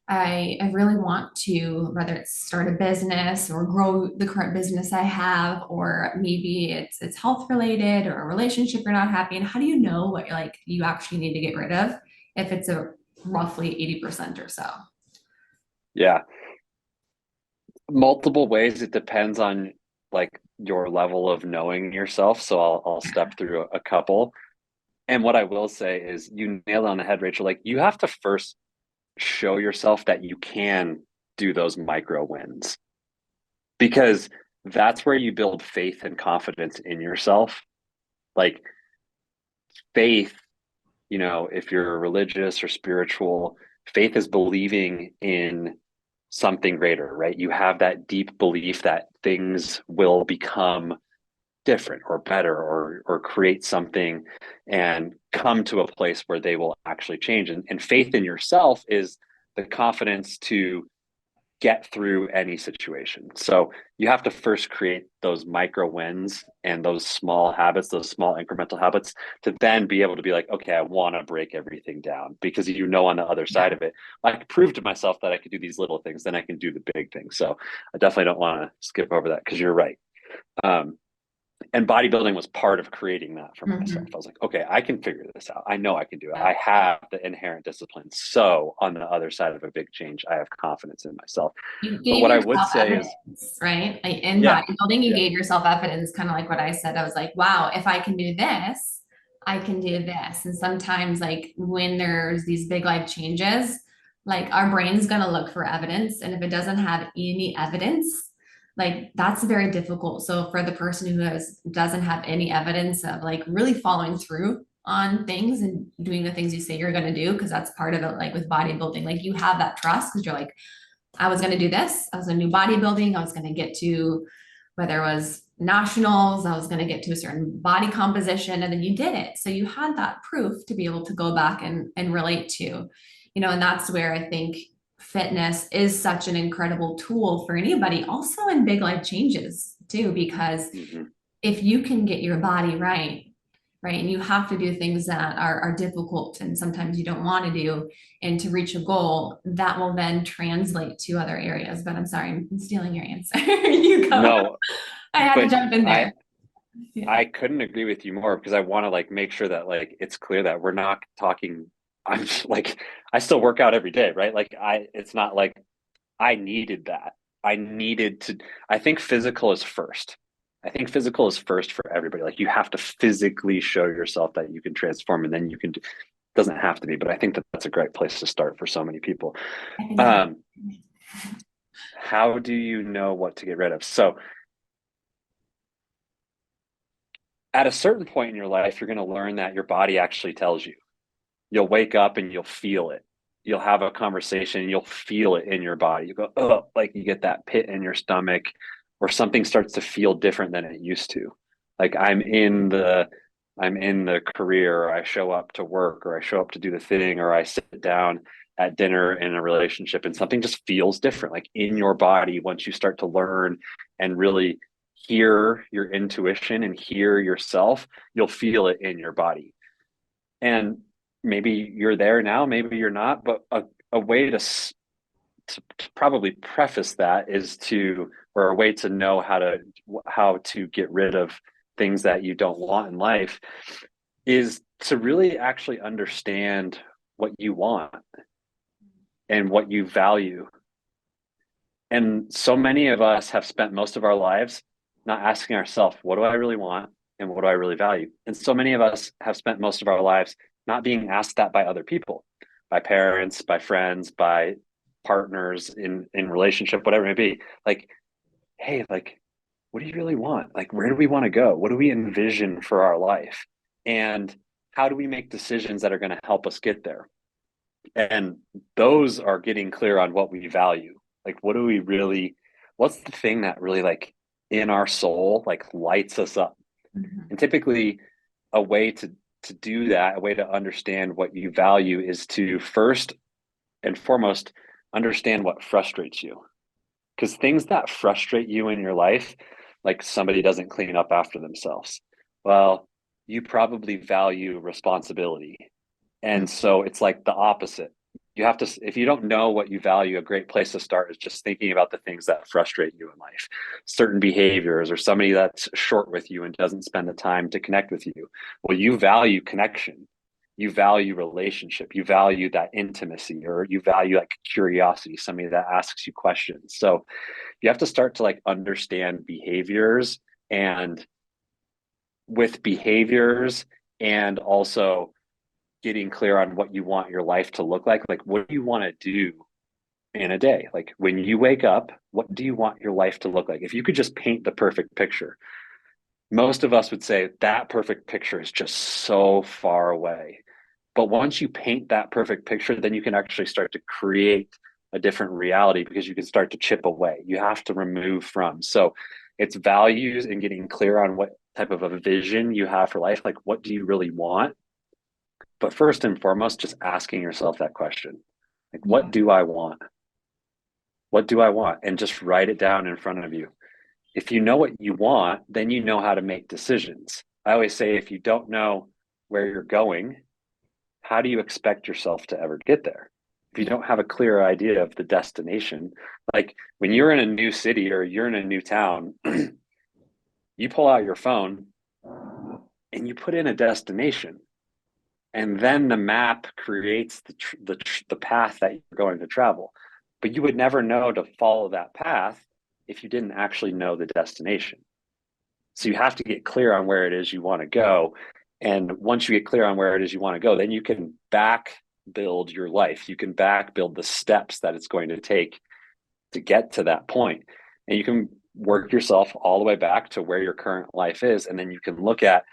Speaker 3: I really want to, whether it's start a business or grow the current business I have, or maybe it's health related or a relationship you're not happy in. How do you know what like you actually need to get rid of if it's a roughly 80% or so?
Speaker 1: Yeah. Multiple ways. It depends on like your level of knowing yourself. So I'll step through a couple. And what I will say is you nailed it on the head, Rachel. Like you have to first show yourself that you can do those micro wins, because that's where you build faith and confidence in yourself. Like faith, if you're religious or spiritual, faith is believing in something greater, right? You have that deep belief that things will become different or better, or create something and come to a place where they will actually change. And faith in yourself is the confidence to get through any situation. So you have to first create those micro wins and those small habits, those small incremental habits, to then be able to be like, okay, I want to break everything down, because on the other side of it, I could prove to myself that I could do these little things, then I can do the big things. So I definitely don't want to skip over that, because you're right. Um, and bodybuilding was part of creating that for myself.
Speaker 3: Mhm.
Speaker 1: I was like, okay, I can figure this out. I know I can do it.
Speaker 3: Yeah.
Speaker 1: I have the inherent discipline. So on the other side of a big change, I have confidence in myself.
Speaker 3: You
Speaker 1: But
Speaker 3: gave
Speaker 1: what I would
Speaker 3: yourself
Speaker 1: say is,
Speaker 3: evidence, right? Like in
Speaker 1: yeah,
Speaker 3: bodybuilding, you
Speaker 1: yeah,
Speaker 3: gave yourself evidence, kind of like what I said. I was like, wow, if I can do this, I can do this. And sometimes, like when there's these big life changes, like our brain's gonna look for evidence. And if it doesn't have any evidence, like that's very difficult. So for the person who doesn't have any evidence of like really following through on things and doing the things you say you're gonna do, because that's part of it, like with bodybuilding, like you have that trust because you're like, I was going to do this. I was going to do bodybuilding. I was going to get to whether it was nationals, I was going to get to a certain body composition, and then you did it. So you had that proof to be able to go back and relate to, and that's where I think fitness is such an incredible tool for anybody, also in big life changes too, because
Speaker 1: mhm,
Speaker 3: if you can get your body right, right, and you have to do things that are difficult and sometimes you don't want to do, and to reach a goal that will then translate to other areas. But I'm sorry, I'm stealing your answer. You go.
Speaker 1: no,
Speaker 3: I had to
Speaker 1: but
Speaker 3: jump in
Speaker 1: I
Speaker 3: there. Yeah.
Speaker 1: I couldn't agree with you more, because I want to like make sure that like it's clear that we're not talking. I'm like, I still work out every day, right? Like it's not like I needed that. I needed to, I think physical is first. I think physical is first for everybody. Like you have to physically show yourself that you can transform, and then you can, doesn't have to be, but I think that that's a great place to start for so many people.
Speaker 3: I think so.
Speaker 1: Um, how do you know what to get rid of? So at a certain point in your life, you're going to learn that your body actually tells you. You'll wake up and you'll feel it. You'll have a conversation and you'll feel it in your body. You go, oh, like you get that pit in your stomach, or something starts to feel different than it used to. Like I'm in the career, or I show up to work, or I show up to do the thing, or I sit down at dinner in a relationship and something just feels different. Like in your body, once you start to learn and really hear your intuition and hear yourself, you'll feel it in your body. And maybe you're there now, maybe you're not, but a way to probably preface that is to, or a way to know how to get rid of things that you don't want in life, is to really actually understand what you want and what you value. And so many of us have spent most of our lives not asking ourselves, what do I really want? And what do I really value? And so many of us have spent most of our lives not being asked that by other people, by parents, by friends, by partners in relationship, whatever it may be. Like, hey, like, what do you really want? Like, where do we want to go? What do we envision for our life? And how do we make decisions that are going to help us get there? And those are getting clear on what we value. Like, what do we really, what's the thing that really like in our soul, like lights us up?
Speaker 3: Mhm.
Speaker 1: And typically a way to do that, a way to understand what you value, is to first and foremost understand what frustrates you. Because things that frustrate you in your life, like somebody doesn't clean up after themselves. Well, you probably value responsibility. And so it's like the opposite. You have to, if you don't know what you value, a great place to start is just thinking about the things that frustrate you in life, certain behaviors, or somebody that's short with you and doesn't spend the time to connect with you. Well, you value connection, you value relationship, you value that intimacy, or you value like curiosity, somebody that asks you questions. So you have to start to like understand behaviors, and with behaviors and also getting clear on what you want your life to look like what do you want to do in a day? Like when you wake up, what do you want your life to look like? If you could just paint the perfect picture, most of us would say that perfect picture is just so far away. But once you paint that perfect picture, then you can actually start to create a different reality, because you can start to chip away. You have to remove from. So it's values and getting clear on what type of a vision you have for life. Like, what do you really want? But first and foremost, just asking yourself that question. Like, what do I want? What do I want? And just write it down in front of you. If you know what you want, then you know how to make decisions. I always say, if you don't know where you're going, how do you expect yourself to ever get there? If you don't have a clear idea of the destination, like when you're in a new city or you're in a new town, you pull out your phone and you put in a destination, and then the map creates the path that you're going to travel. But you would never know to follow that path if you didn't actually know the destination. So you have to get clear on where it is you want to go. And once you get clear on where it is you want to go, then you can back build your life. You can back build the steps that it's going to take to get to that point. And you can work yourself all the way back to where your current life is. And then you can look at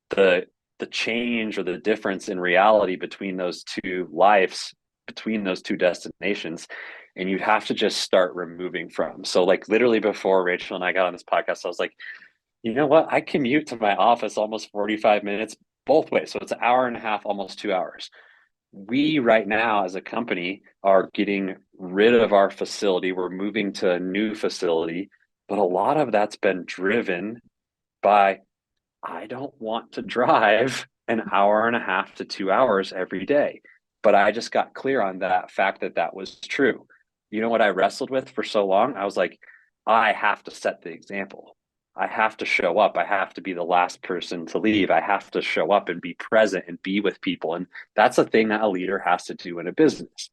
Speaker 1: the change or the difference in reality between those two lives, between those two destinations. And you'd have to just start removing from. So like literally before Rachel and I got on this podcast, I was like, you know what? I commute to my office almost 45 minutes both ways. So it's an hour and a half, almost 2 hours. We right now as a company are getting rid of our facility. We're moving to a new facility, but a lot of that's been driven by, I don't want to drive an hour and a half to 2 hours every day. But I just got clear on that fact that that was true. You know what I wrestled with for so long? I was like, I have to set the example. I have to show up. I have to be the last person to leave. I have to show up and be present and be with people. And that's a thing that a leader has to do in a business.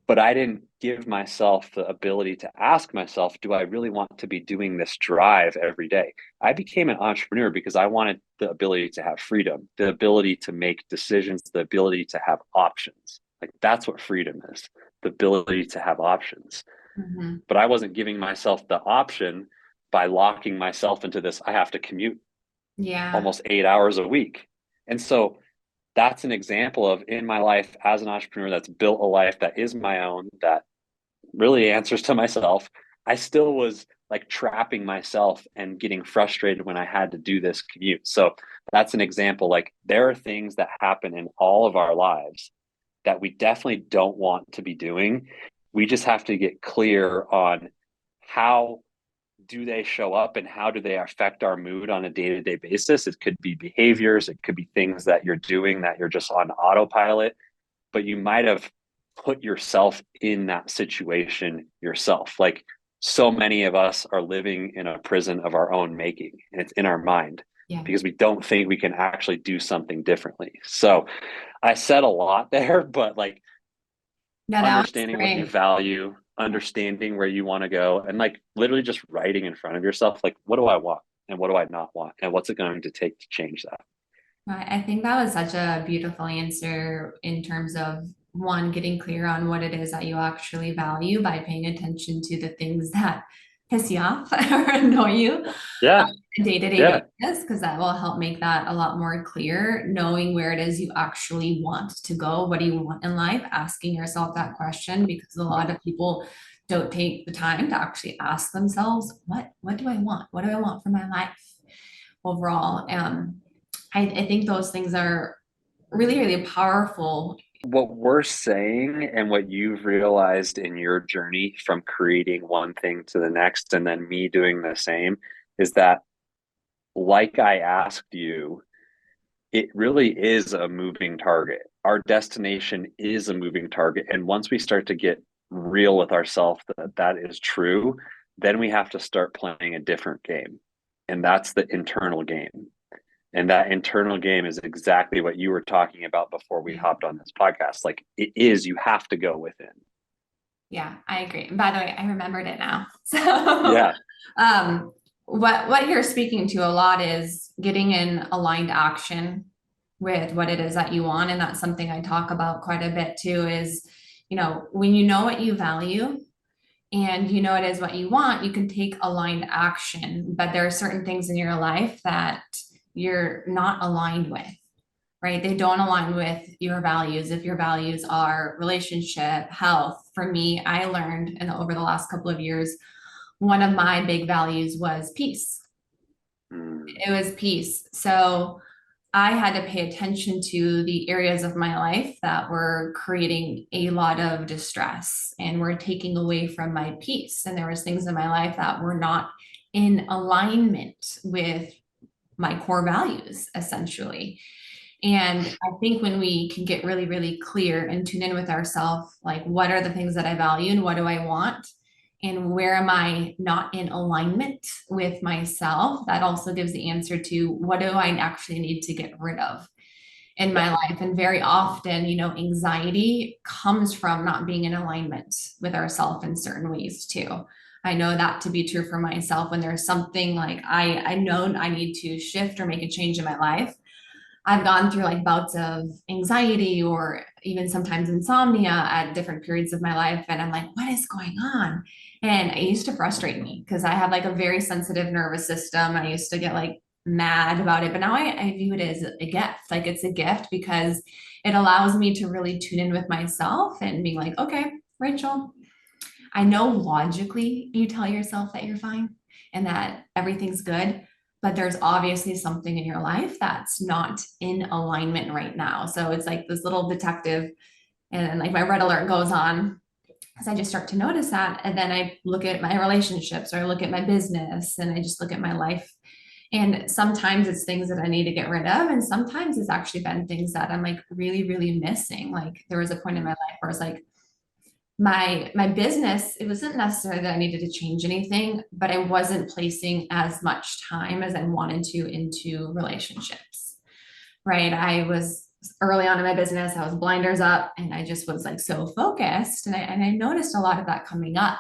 Speaker 1: But I didn't give myself the ability to ask myself, do I really want to be doing this drive every day? I became an entrepreneur because I wanted the ability to have freedom, the ability to make decisions, the ability to have options. Like that's what freedom is, the ability to have options. Mm-hmm. But I wasn't giving myself the option by locking myself into this. I have to commute almost 8 hours a week. And so that's an example of in my life as an entrepreneur that's built a life that is my own, that really answers to myself. I still was like trapping myself and getting frustrated when I had to do this commute. So that's an example. Like there are things that happen in all of our lives that we definitely don't want to be doing. We just have to get clear on how do they show up and how do they affect our mood on a day-to-day basis. It could be behaviors, it could be things that you're doing that you're just on autopilot, but you might have put yourself in that situation yourself. Like so many of us are living in a prison of our own making, and it's in our mind because we don't think we can actually do something differently. So I said a lot there, but like understanding what you value, understanding where you want to go, and like literally just writing in front of yourself, like, what do I want and what do I not want? And what's it going to take to change that?
Speaker 3: I think that was such a beautiful answer in terms of one, getting clear on what it is that you actually value by paying attention to the things that piss you off or annoy you day-to-day basis, because that will help make that a lot more clear, knowing where it is you actually want to go. What do you want in life? Asking yourself that question, because a lot of people don't take the time to actually ask themselves, what do I want? What do I want for my life overall? I think those things are really, really powerful.
Speaker 1: What we're saying and what you've realized in your journey from creating one thing to the next, and then me doing the same, is that, like I asked you, it really is a moving target. Our destination is a moving target. And once we start to get real with ourselves that that is true, then we have to start playing a different game. And that's the internal game. And that internal game is exactly what you were talking about before we hopped on this podcast. Like, it is, you have to go within.
Speaker 3: Yeah, I agree. And by the way, I remembered it now. So
Speaker 1: Yeah.
Speaker 3: What you're speaking to a lot is getting in aligned action with what it is that you want. And that's something I talk about quite a bit too, is, when you know what you value and you know it is what you want, you can take aligned action. But there are certain things in your life that you're not aligned with, right? They don't align with your values. If your values are relationship, health. For me, I learned over the last couple of years, one of my big values was peace. It was peace. So I had to pay attention to the areas of my life that were creating a lot of distress and were taking away from my peace. And there was things in my life that were not in alignment with my core values, essentially. And I think when we can get really, really clear and tune in with ourselves, like, what are the things that I value and what do I want? And where am I not in alignment with myself? That also gives the answer to, what do I actually need to get rid of in my life? And very often, anxiety comes from not being in alignment with ourselves in certain ways too. I know that to be true for myself. When there's something like I know I need to shift or make a change in my life, I've gone through like bouts of anxiety or even sometimes insomnia at different periods of my life. And I'm like, what is going on? And it used to frustrate me because I have like a very sensitive nervous system. I used to get like mad about it, but now I view it as a gift. Like, it's a gift because it allows me to really tune in with myself and being like, okay, Rachel, I know logically you tell yourself that you're fine and that everything's good, but there's obviously something in your life that's not in alignment right now. So it's like this little detective, and like my red alert goes on as I just start to notice that. And then I look at my relationships, or I look at my business, and I just look at my life. And sometimes it's things that I need to get rid of. And sometimes it's actually been things that I'm like really, really missing. Like, there was a point in my life where I was like, my business, it wasn't necessarily that I needed to change anything, but I wasn't placing as much time as I wanted to into relationships, right? I was early on in my business, I was blinders up, and I just was like so focused. And I noticed a lot of that coming up,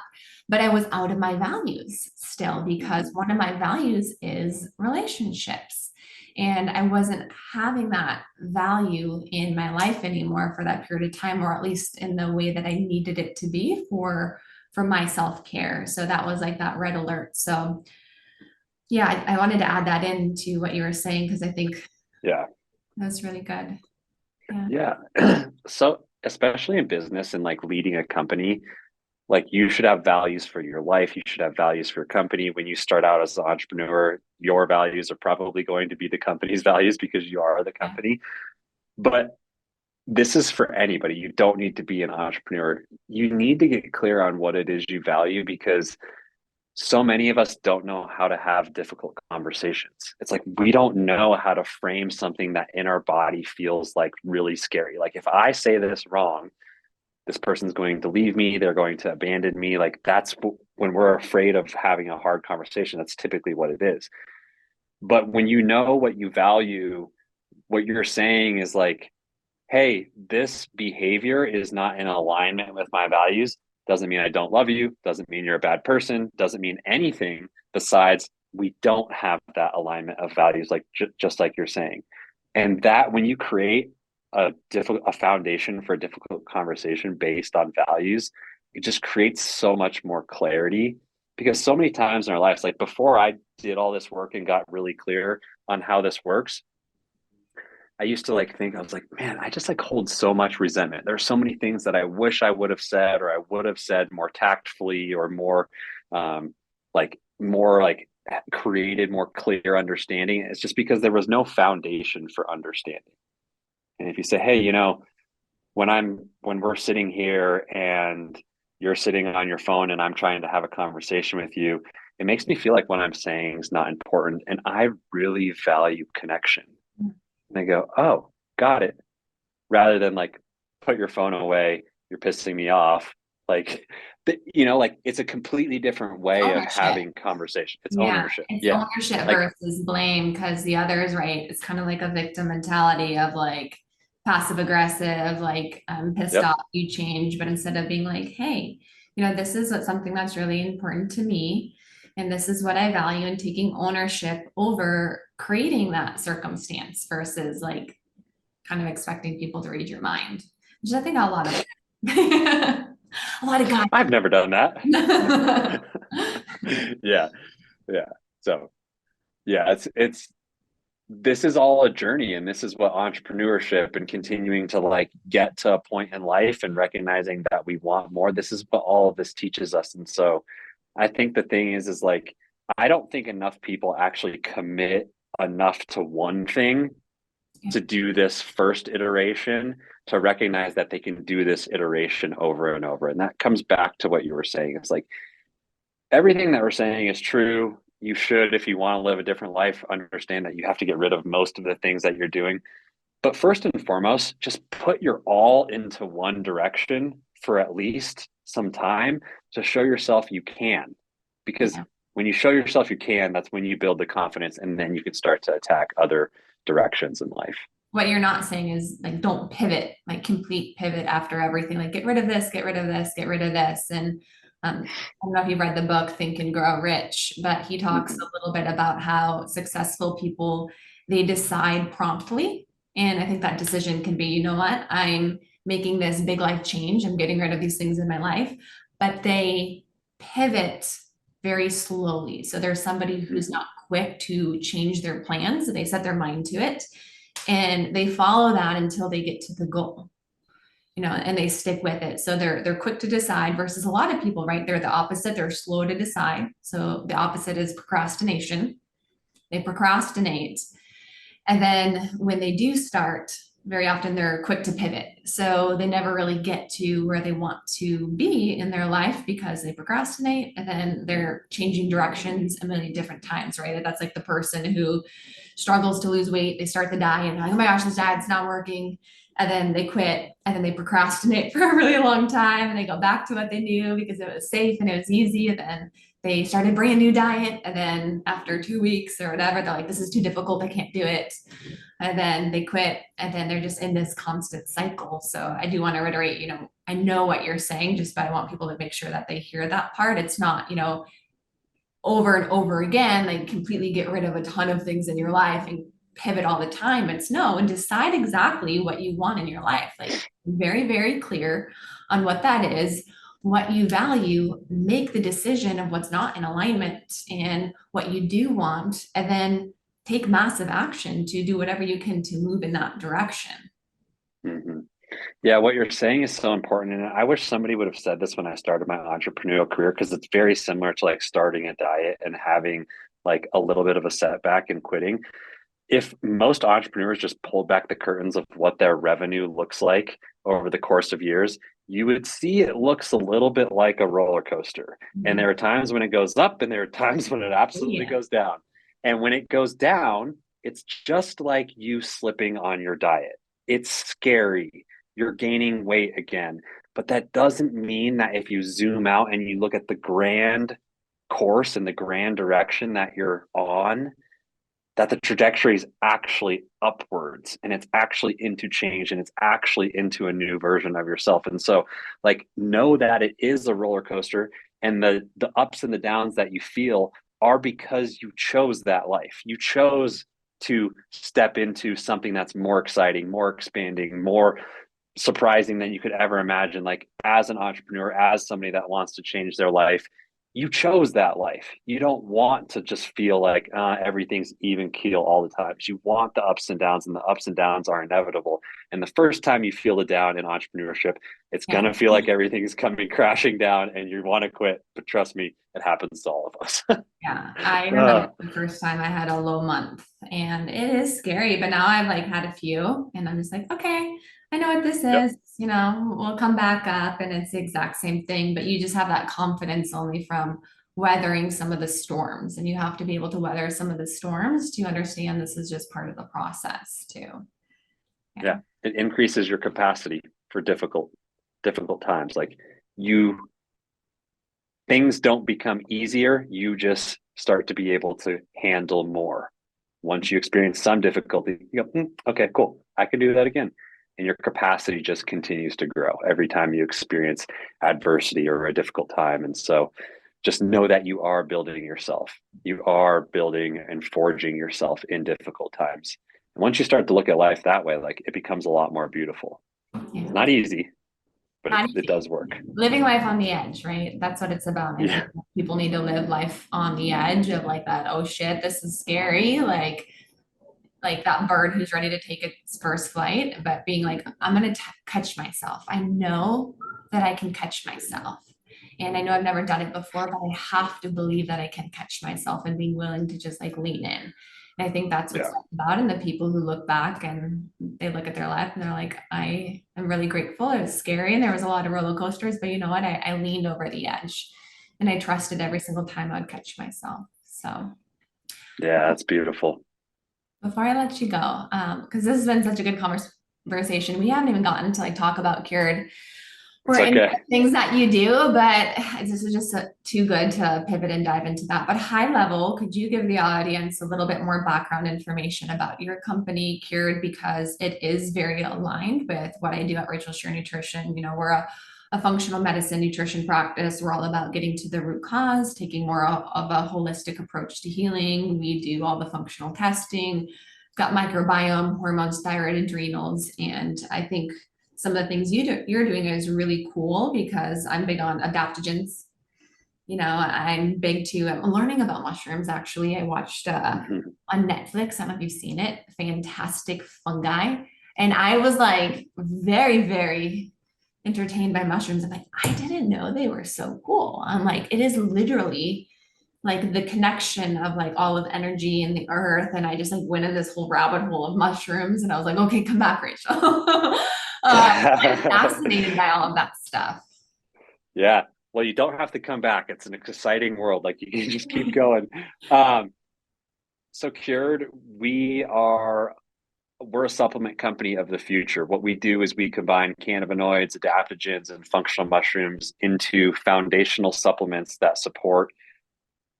Speaker 3: but I was out of my values still, because one of my values is relationships. And I wasn't having that value in my life anymore for that period of time, or at least in the way that I needed it to be for my self-care. So that was like that red alert. So yeah, I wanted to add that into what you were saying, because I think that's really good.
Speaker 1: Yeah. So especially in business and like leading a company, like, you should have values for your life. You should have values for your company. When you start out as an entrepreneur, your values are probably going to be the company's values because you are the company. But this is for anybody. You don't need to be an entrepreneur. You need to get clear on what it is you value, because so many of us don't know how to have difficult conversations. It's like, we don't know how to frame something that in our body feels like really scary. Like, if I say this wrong, this person's going to leave me, they're going to abandon me. Like, that's when we're afraid of having a hard conversation. That's typically what it is. But when you know what you value, what you're saying is like, hey, this behavior is not in alignment with my values. Doesn't mean I don't love you. Doesn't mean you're a bad person. Doesn't mean anything besides we don't have that alignment of values, like just like you're saying. And that, when you create a foundation for a difficult conversation based on values, it just creates so much more clarity. Because so many times in our lives, like before I did all this work and got really clear on how this works, I used to like think, I was like, man, I just like hold so much resentment. There's so many things that I wish I would have said, or I would have said more tactfully, or more like created more clear understanding. It's just because there was no foundation for understanding. And if you say, hey, when we're sitting here and you're sitting on your phone and I'm trying to have a conversation with you, it makes me feel like what I'm saying is not important. And I really value connection. And they go, oh, got it. Rather than like, put your phone away, you're pissing me off. Like, like it's a completely different way of
Speaker 3: Ownership.
Speaker 1: having conversation. It's
Speaker 3: Yeah,
Speaker 1: ownership.
Speaker 3: it's
Speaker 1: Yeah.
Speaker 3: ownership
Speaker 1: Like,
Speaker 3: versus blame, because the other is right. It's kind of like a victim mentality of like passive aggressive, like I'm pissed
Speaker 1: yep.
Speaker 3: off, you change. But instead of being like, hey, this is something that's really important to me, and this is what I value, and taking ownership over creating that circumstance versus like kind of expecting people to read your mind, which I think a lot of a lot of guys.
Speaker 1: I've never done that. Yeah. Yeah. So yeah, it's this is all a journey, and this is what entrepreneurship and continuing to like get to a point in life and recognizing that we want more. This is what all of this teaches us. And so I think the thing is like, I don't think enough people actually commit enough to one thing to do this first iteration, to recognize that they can do this iteration over and over. And that comes back to what you were saying. It's like, everything that we're saying is true. You should, if you want to live a different life, understand that you have to get rid of most of the things that you're doing. But first and foremost, just put your all into one direction for at least some time to show yourself you can. Because when you show yourself you can, that's when you build the confidence, and then you can start to attack other directions in life.
Speaker 3: What you're not saying is like, don't pivot, like complete pivot after everything, like get rid of this, get rid of this, get rid of this. And I don't know if you've read the book Think and Grow Rich, but he talks a little bit about how successful people, they decide promptly. And I think that decision can be, you know what, I'm making this big life change, I'm getting rid of these things in my life, but they pivot very slowly. So there's somebody who's not quick to change their plans. They set their mind to it and they follow that until they get to the goal, and they stick with it. So they're quick to decide versus a lot of people, right? They're the opposite. They're slow to decide. So the opposite is procrastination. They procrastinate. And then when they do start, very often they're quick to pivot. So they never really get to where they want to be in their life because they procrastinate, and then they're changing directions a million different times, right? That's like the person who struggles to lose weight. They start the diet, like, oh my gosh, this diet's not working. And then they quit, and then they procrastinate for a really long time, and they go back to what they knew because it was safe and it was easy. And then they started a brand new diet. And then after 2 weeks or whatever, they're like, this is too difficult, I can't do it. And then they quit, and then they're just in this constant cycle. So I do want to reiterate, I know what you're saying, just but I want people to make sure that they hear that part. It's not, over and over again, like completely get rid of a ton of things in your life and pivot all the time. It's no, and decide exactly what you want in your life. Like very, very clear on what that is, what you value, make the decision of what's not in alignment and what you do want, and then take massive action to do whatever you can to move in that direction.
Speaker 1: Mm-hmm. Yeah, what you're saying is so important. And I wish somebody would have said this when I started my entrepreneurial career, because it's very similar to like starting a diet and having like a little bit of a setback and quitting. If most entrepreneurs just pulled back the curtains of what their revenue looks like over the course of years, you would see it looks a little bit like a roller coaster. Mm-hmm. And there are times when it goes up and there are times when it absolutely goes down. And when it goes down, it's just like you slipping on your diet. It's scary. You're gaining weight again. But that doesn't mean that if you zoom out and you look at the grand course and the grand direction that you're on, that the trajectory is actually upwards, and it's actually into change, and it's actually into a new version of yourself. And so like, know that it is a roller coaster, and the ups and the downs that you feel are because you chose that life. You chose to step into something that's more exciting, more expanding, more surprising than you could ever imagine. Like as an entrepreneur, as somebody that wants to change their life, you chose that life. You don't want to just feel like everything's even keel all the time. You want the ups and downs, and the ups and downs are inevitable. And the first time you feel the down in entrepreneurship, it's going to feel like everything's coming crashing down and you want to quit. But trust me, it happens to all of us.
Speaker 3: Yeah, I remember the first time I had a low month, and it is scary, but now I've like had a few, and I'm just like, okay, I know what this is. Yep. We'll come back up, and it's the exact same thing, but you just have that confidence only from weathering some of the storms, and you have to be able to weather some of the storms to understand this is just part of the process too.
Speaker 1: Yeah. It increases your capacity for difficult times. Like things don't become easier. You just start to be able to handle more. Once you experience some difficulty, you go, okay, cool. I can do that again. And your capacity just continues to grow every time you experience adversity or a difficult time. And so just know that you are building yourself. You are building and forging yourself in difficult times. And once you start to look at life that way, like it becomes a lot more beautiful.
Speaker 3: Yeah.
Speaker 1: It's not easy, but it does work.
Speaker 3: Living life on the edge, right? That's what it's about. I think people need to live life on the edge of like that, oh shit, this is scary. Like that bird who's ready to take its first flight, but being like, I'm going to catch myself. I know that I can catch myself. And I know I've never done it before, but I have to believe that I can catch myself, and being willing to just like lean in. And I think that's what's about. And the people who look back and they look at their life and they're like, I am really grateful. It was scary and there was a lot of roller coasters, but you know what? I leaned over the edge and I trusted every single time I'd catch myself. So
Speaker 1: yeah, that's beautiful.
Speaker 3: Before I let you go, because this has been such a good conversation, we haven't even gotten to like talk about Cured or any things that you do, but this is just too good to pivot and dive into that. But high level, could you give the audience a little bit more background information about your company, Cured, because it is very aligned with what I do at Rachel Scheer Nutrition. You know, we're a functional medicine nutrition practice. We're all about getting to the root cause, taking more of a holistic approach to healing. We do all the functional testing, got microbiome, hormones, thyroid, adrenals. And I think some of the things you're doing is really cool because I'm big on adaptogens. You know, I'm learning about mushrooms. Actually, I watched on Netflix, I don't know if you've seen it, Fantastic Fungi. And I was like very, very entertained by mushrooms. I'm like, I didn't know they were so cool. I'm like, it is literally like the connection of like all of energy and the earth. And I just like went in this whole rabbit hole of mushrooms and I was like, okay, come back, Rachel. I'm fascinated by all of that stuff.
Speaker 1: Yeah. Well, you don't have to come back. It's an exciting world. Like you can just keep going. So Cured, we're a supplement company of the future. What we do is we combine cannabinoids, adaptogens, and functional mushrooms into foundational supplements that support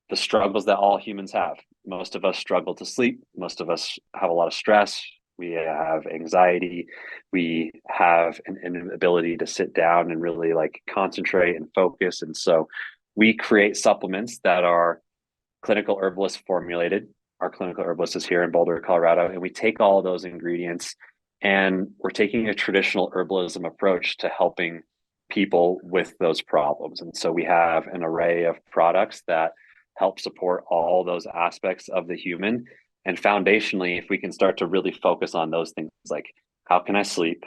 Speaker 1: the struggles that all humans have. Most of us struggle to sleep. Most of us have a lot of stress. We have anxiety. We have an inability to sit down and really like concentrate and focus. And so we create supplements that are clinical herbalist formulated. Our clinical herbalist is here in Boulder, Colorado, and we take all those ingredients and we're taking a traditional herbalism approach to helping people with those problems. And so we have an array of products that help support all those aspects of the human. And foundationally, if we can start to really focus on those things, like how can I sleep?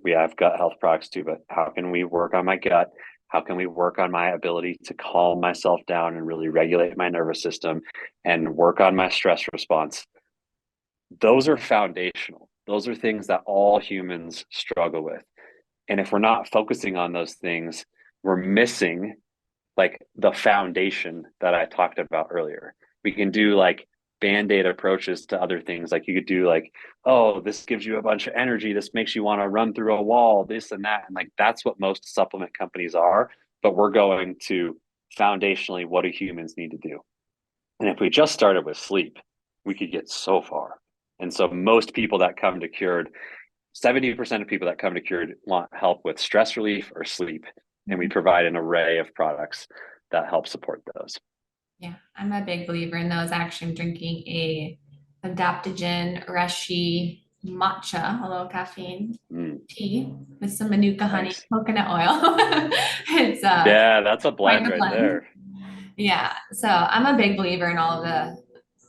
Speaker 1: We have gut health products too, but how can we work on my gut? How can we work on my ability to calm myself down and really regulate my nervous system and work on my stress response? Those are foundational. Those are things that all humans struggle with. And if we're not focusing on those things, we're missing like the foundation that I talked about earlier. We can do like band-aid approaches to other things. Like you could do like, oh, this gives you a bunch of energy. This makes you want to run through a wall, this and that. And like, that's what most supplement companies are, but we're going to foundationally, what do humans need to do? And if we just started with sleep, we could get so far. And so most people that come to Cured, 70% of people that come to Cured want help with stress relief or sleep. And we provide an array of products that help support those.
Speaker 3: Yeah, I'm a big believer in those. Actually, I'm drinking a adaptogen reishi matcha, a low caffeine tea with some manuka honey, coconut oil. It's
Speaker 1: yeah, that's a blend right there.
Speaker 3: Yeah, so I'm a big believer in all of the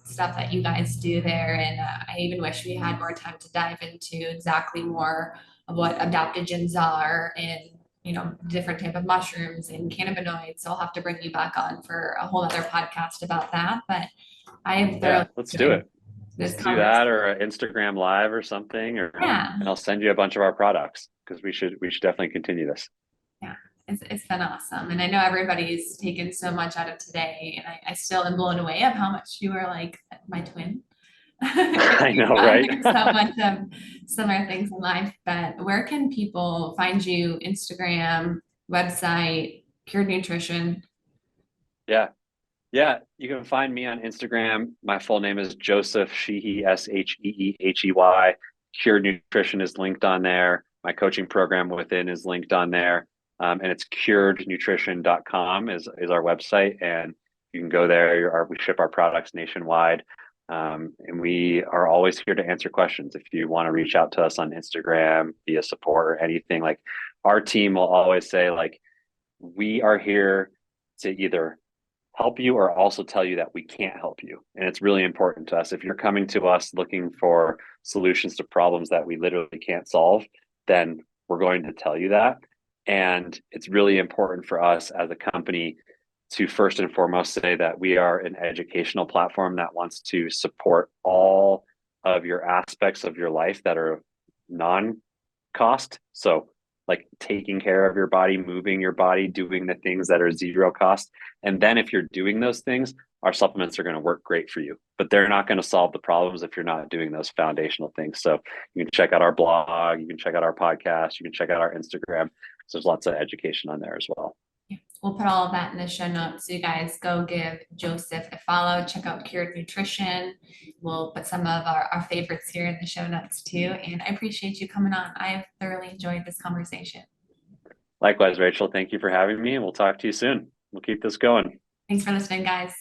Speaker 3: stuff that you guys do there, and I even wish we had more time to dive into exactly more of what adaptogens are and different type of mushrooms and cannabinoids. So I'll have to bring you back on for a whole other podcast about that. But
Speaker 1: let's do it. Let's do that, or an Instagram live or something, and I'll send you a bunch of our products because we should definitely continue this.
Speaker 3: Yeah. It's been awesome. And I know everybody's taken so much out of today, and I still am blown away of how much you are like my twin.
Speaker 1: I know, right?
Speaker 3: So much of similar things in life. But where can people find you? Instagram, website, Cured Nutrition?
Speaker 1: Yeah. Yeah. You can find me on Instagram. My full name is Joseph Sheehey, Sheehey. Cured Nutrition is linked on there. My coaching program within is linked on there. And it's curednutrition.com is our website. And you can go there. We ship our products nationwide. And we are always here to answer questions. If you want to reach out to us on Instagram via support or anything, like our team will always say, like, we are here to either help you or also tell you that we can't help you. And it's really important to us. If you're coming to us looking for solutions to problems that we literally can't solve, then we're going to tell you that. And it's really important for us as a company to first and foremost say that we are an educational platform that wants to support all of your aspects of your life that are non-cost. So like taking care of your body, moving your body, doing the things that are zero cost. And then if you're doing those things, our supplements are going to work great for you, but they're not going to solve the problems if you're not doing those foundational things. So you can check out our blog, you can check out our podcast, you can check out our Instagram. So there's lots of education on there as well.
Speaker 3: We'll put all of that in the show notes. So you guys go give Joseph a follow, check out Cured Nutrition. We'll put some of our favorites here in the show notes too. And I appreciate you coming on. I've thoroughly enjoyed this conversation.
Speaker 1: Likewise, Rachel, thank you for having me, and we'll talk to you soon. We'll keep this going.
Speaker 3: Thanks for listening, guys.